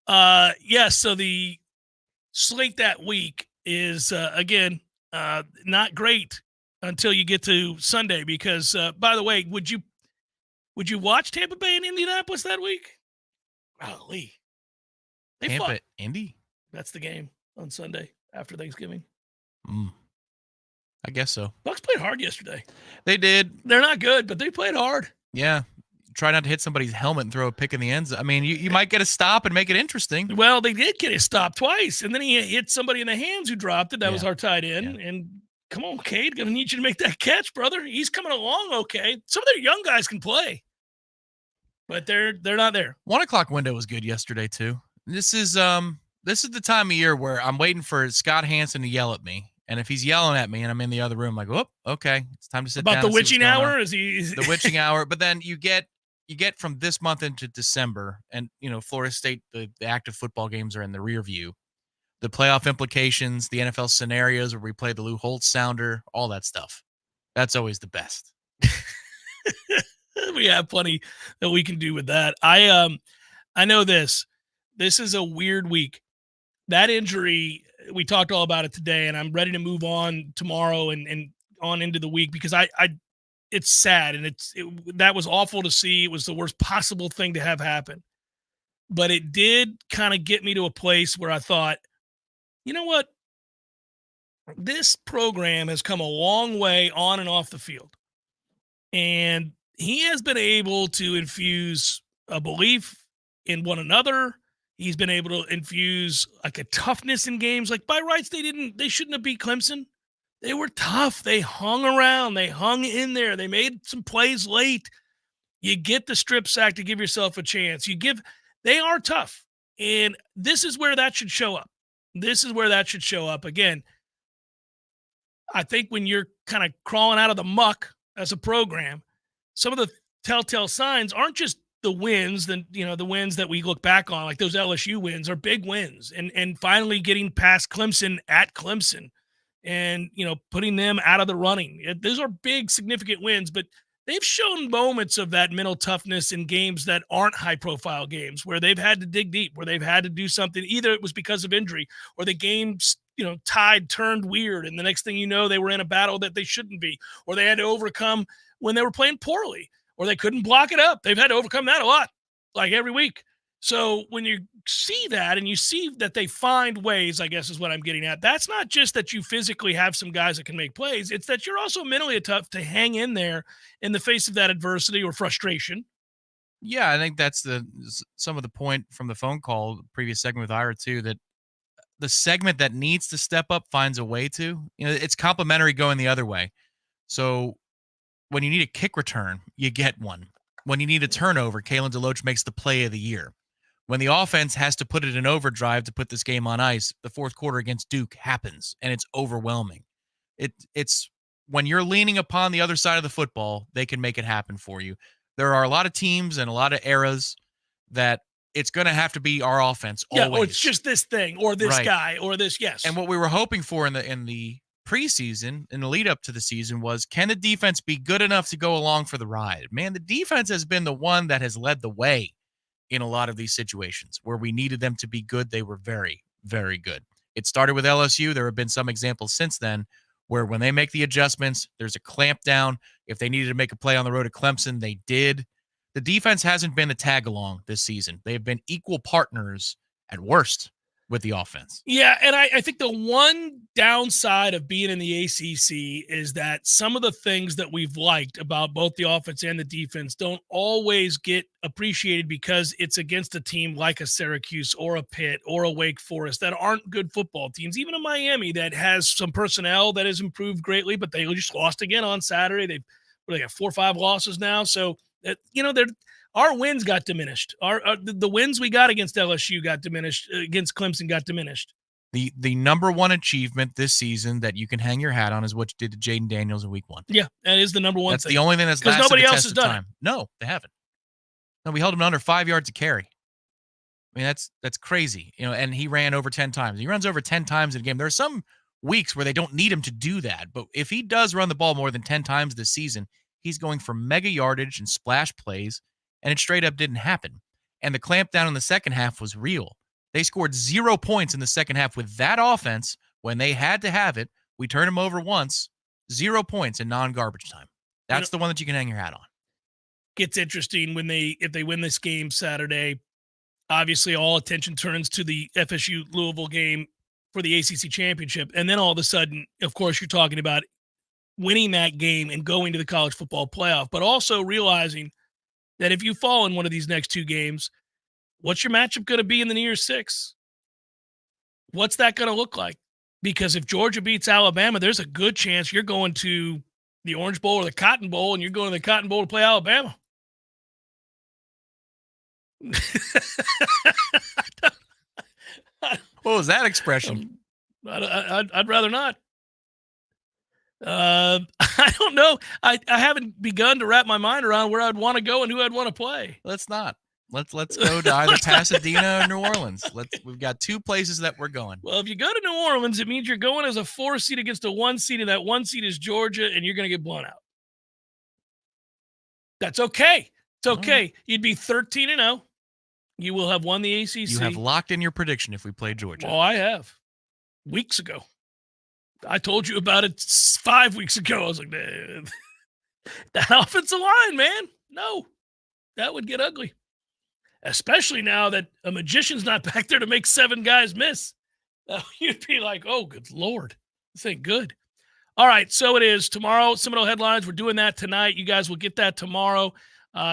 So the slate that week is, again, not great until you get to Sunday. Because, by the way, would you watch Tampa Bay and Indianapolis that week? Golly. Tampa, Indy? That's the game on Sunday after Thanksgiving. I guess so. Bucks played hard yesterday. They did. They're not good, but they played hard. Yeah. Try not to hit somebody's helmet and throw a pick in the end zone. I mean, you might get a stop and make it interesting. Well, they did get a stop twice, and then he hit somebody in the hands who dropped it. That was our tight end. Yeah. And come on, Cade, going to need you to make that catch, brother. He's coming along okay. Some of their young guys can play. But they're not there. 1 o'clock window was good yesterday too. This is the time of year where I'm waiting for Scott Hansen to yell at me, and if he's yelling at me and I'm in the other room, like, oh, okay, it's time to sit down. About the witching hour? Is the witching hour? But then you get from this month into December, and Florida State, the active football games are in the rear view. The playoff implications, the NFL scenarios where we play the Lou Holtz sounder, all that stuff. That's always the best. We have plenty that we can do with that. I know this. This is a weird week. That injury, we talked all about it today, and I'm ready to move on tomorrow and on into the week because it's sad, and that was awful to see. It was the worst possible thing to have happen. But it did kind of get me to a place where I thought, you know what? This program has come a long way on and off the field. And he has been able to infuse a belief in one another. He's been able to infuse like a toughness in games. Like by rights, they shouldn't have beat Clemson. They were tough. They hung around. They hung in there. They made some plays late. You get the strip sack to give yourself a chance. They are tough. And this is where that should show up. Again, I think when you're kind of crawling out of the muck as a program, some of the telltale signs aren't just the wins, the wins that we look back on, like those LSU wins are big wins, and finally getting past Clemson at Clemson and, putting them out of the running. Those are big, significant wins, but they've shown moments of that mental toughness in games that aren't high-profile games where they've had to dig deep, where they've had to do something. Either it was because of injury or the game's, tide turned weird, and the next thing you know, they were in a battle that they shouldn't be, or they had to overcome when they were playing poorly, or they couldn't block it up. They've had to overcome that a lot, like every week. So when you see that and you see that they find ways, I guess is what I'm getting at, that's not just that you physically have some guys that can make plays. It's that you're also mentally tough to hang in there in the face of that adversity or frustration. Yeah, I think that's some of the point from the phone call, previous segment with Ira too, that the segment that needs to step up finds a way to. It's complementary going the other way. So when you need a kick return, you get one. When you need a turnover, Kalen DeLoach makes the play of the year. When the offense has to put it in overdrive to put this game on ice, the fourth quarter against Duke happens, and it's overwhelming. It's when you're leaning upon the other side of the football, they can make it happen for you. There are a lot of teams and a lot of eras that it's going to have to be our offense always. Yeah, or it's just this thing or this guy or this, yes. And what we were hoping for in the preseason, in the lead up to the season, was can the defense be good enough to go along for the ride? Man, the defense has been the one that has led the way in a lot of these situations where we needed them to be good. They were very, very good. It started with LSU. There have been some examples since then where when they make the adjustments, there's a clamp down. If they needed to make a play on the road to Clemson, they did. The defense hasn't been the tag along this season. They have been equal partners at worst with the offense. Yeah, and I think the one downside of being in the ACC is that some of the things that we've liked about both the offense and the defense don't always get appreciated because it's against a team like a Syracuse or a Pitt or a Wake Forest that aren't good football teams. Even a Miami that has some personnel that has improved greatly, but they just lost again on Saturday. They got 4 or 5 losses now. So, our wins got diminished. The wins we got against LSU got diminished. Against Clemson got diminished. The number one achievement this season that you can hang your hat on is what you did to Jaden Daniels in week 1. Yeah, that is the number one. That's thing. The only thing that's lasted nobody the else test has of done time. it. No, they haven't. No, we held him to under 5 yards to carry. I mean, that's crazy. And he ran over 10 times. He runs over 10 times in a game. There are some weeks where they don't need him to do that, but if he does run the ball more than 10 times this season, he's going for mega yardage and splash plays. And it straight up didn't happen. And the clamp down in the second half was real. They scored 0 points in the second half with that offense when they had to have it. We turned them over once, 0 points in non-garbage time. That's the one that you can hang your hat on. Gets interesting if they win this game Saturday. Obviously, all attention turns to the FSU Louisville game for the ACC championship. And then all of a sudden, of course, you're talking about winning that game and going to the college football playoff, but also realizing that if you fall in one of these next 2 games, what's your matchup going to be in the New Year's Six? What's that going to look like? Because if Georgia beats Alabama, there's a good chance you're going to the Orange Bowl or the Cotton Bowl, and you're going to the Cotton Bowl to play Alabama. What was that expression? I'd rather not. I don't know. I haven't begun to wrap my mind around where I'd want to go and who I'd want to play. Let's not. Let's go to either Pasadena or New Orleans. We've got 2 places that we're going. Well, if you go to New Orleans, it means you're going as a 4 seed against a 1 seed, and that 1 seed is Georgia, and you're going to get blown out. That's okay. It's okay. You'd be 13-0. You will have won the ACC. You have locked in your prediction if we play Georgia. Well, I have. Weeks ago. I told you about it 5 weeks ago. I was like, that offensive line, man. No, that would get ugly. Especially now that a magician's not back there to make 7 guys miss. You'd be like, oh, good Lord. This ain't good. All right, so it is tomorrow. Seminole Headlines. We're doing that tonight. You guys will get that tomorrow.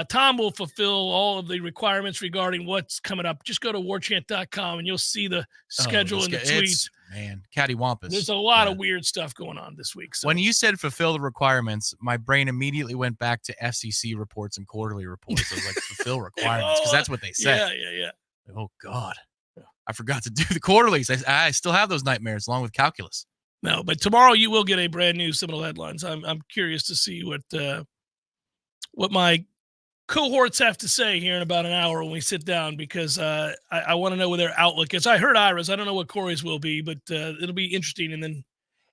Tom will fulfill all of the requirements regarding what's coming up. Just go to warchant.com and you'll see the schedule and the tweets. Man, cattywampus. There's a lot of weird stuff going on this week. So. When you said fulfill the requirements, my brain immediately went back to FCC reports and quarterly reports. I was like, fulfill requirements, because that's what they say. Yeah. Oh, God. I forgot to do the quarterlies. I still have those nightmares along with calculus. No, but tomorrow you will get a brand new Seminole Headlines. I'm curious to see what my cohorts have to say here in about an hour when we sit down, because I want to know what their outlook is. I heard Ira's. I don't know what Corey's will be, but it'll be interesting. And then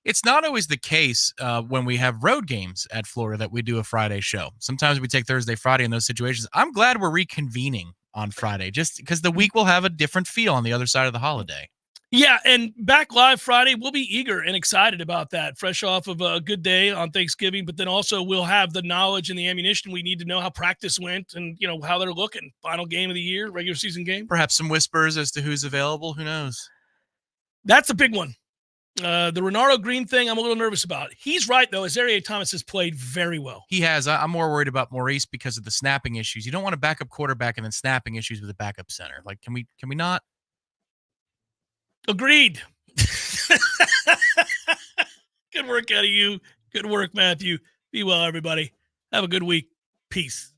it's not always the case when we have road games at Florida that we do a Friday show. Sometimes we take Thursday, Friday in those situations. I'm glad we're reconvening on Friday just because the week will have a different feel on the other side of the holiday. Yeah, and back live Friday, we'll be eager and excited about that, fresh off of a good day on Thanksgiving, but then also we'll have the knowledge and the ammunition we need to know how practice went and, how they're looking. Final game of the year, regular season game. Perhaps some whispers as to who's available. Who knows? That's a big one. The Renardo Green thing, I'm a little nervous about. He's right, though. Azariah Thomas has played very well. He has. I'm more worried about Maurice because of the snapping issues. You don't want a backup quarterback and then snapping issues with a backup center. Like, can we not? Agreed. Good work out of you. Good work, Matthew. Be well, everybody. Have a good week. Peace.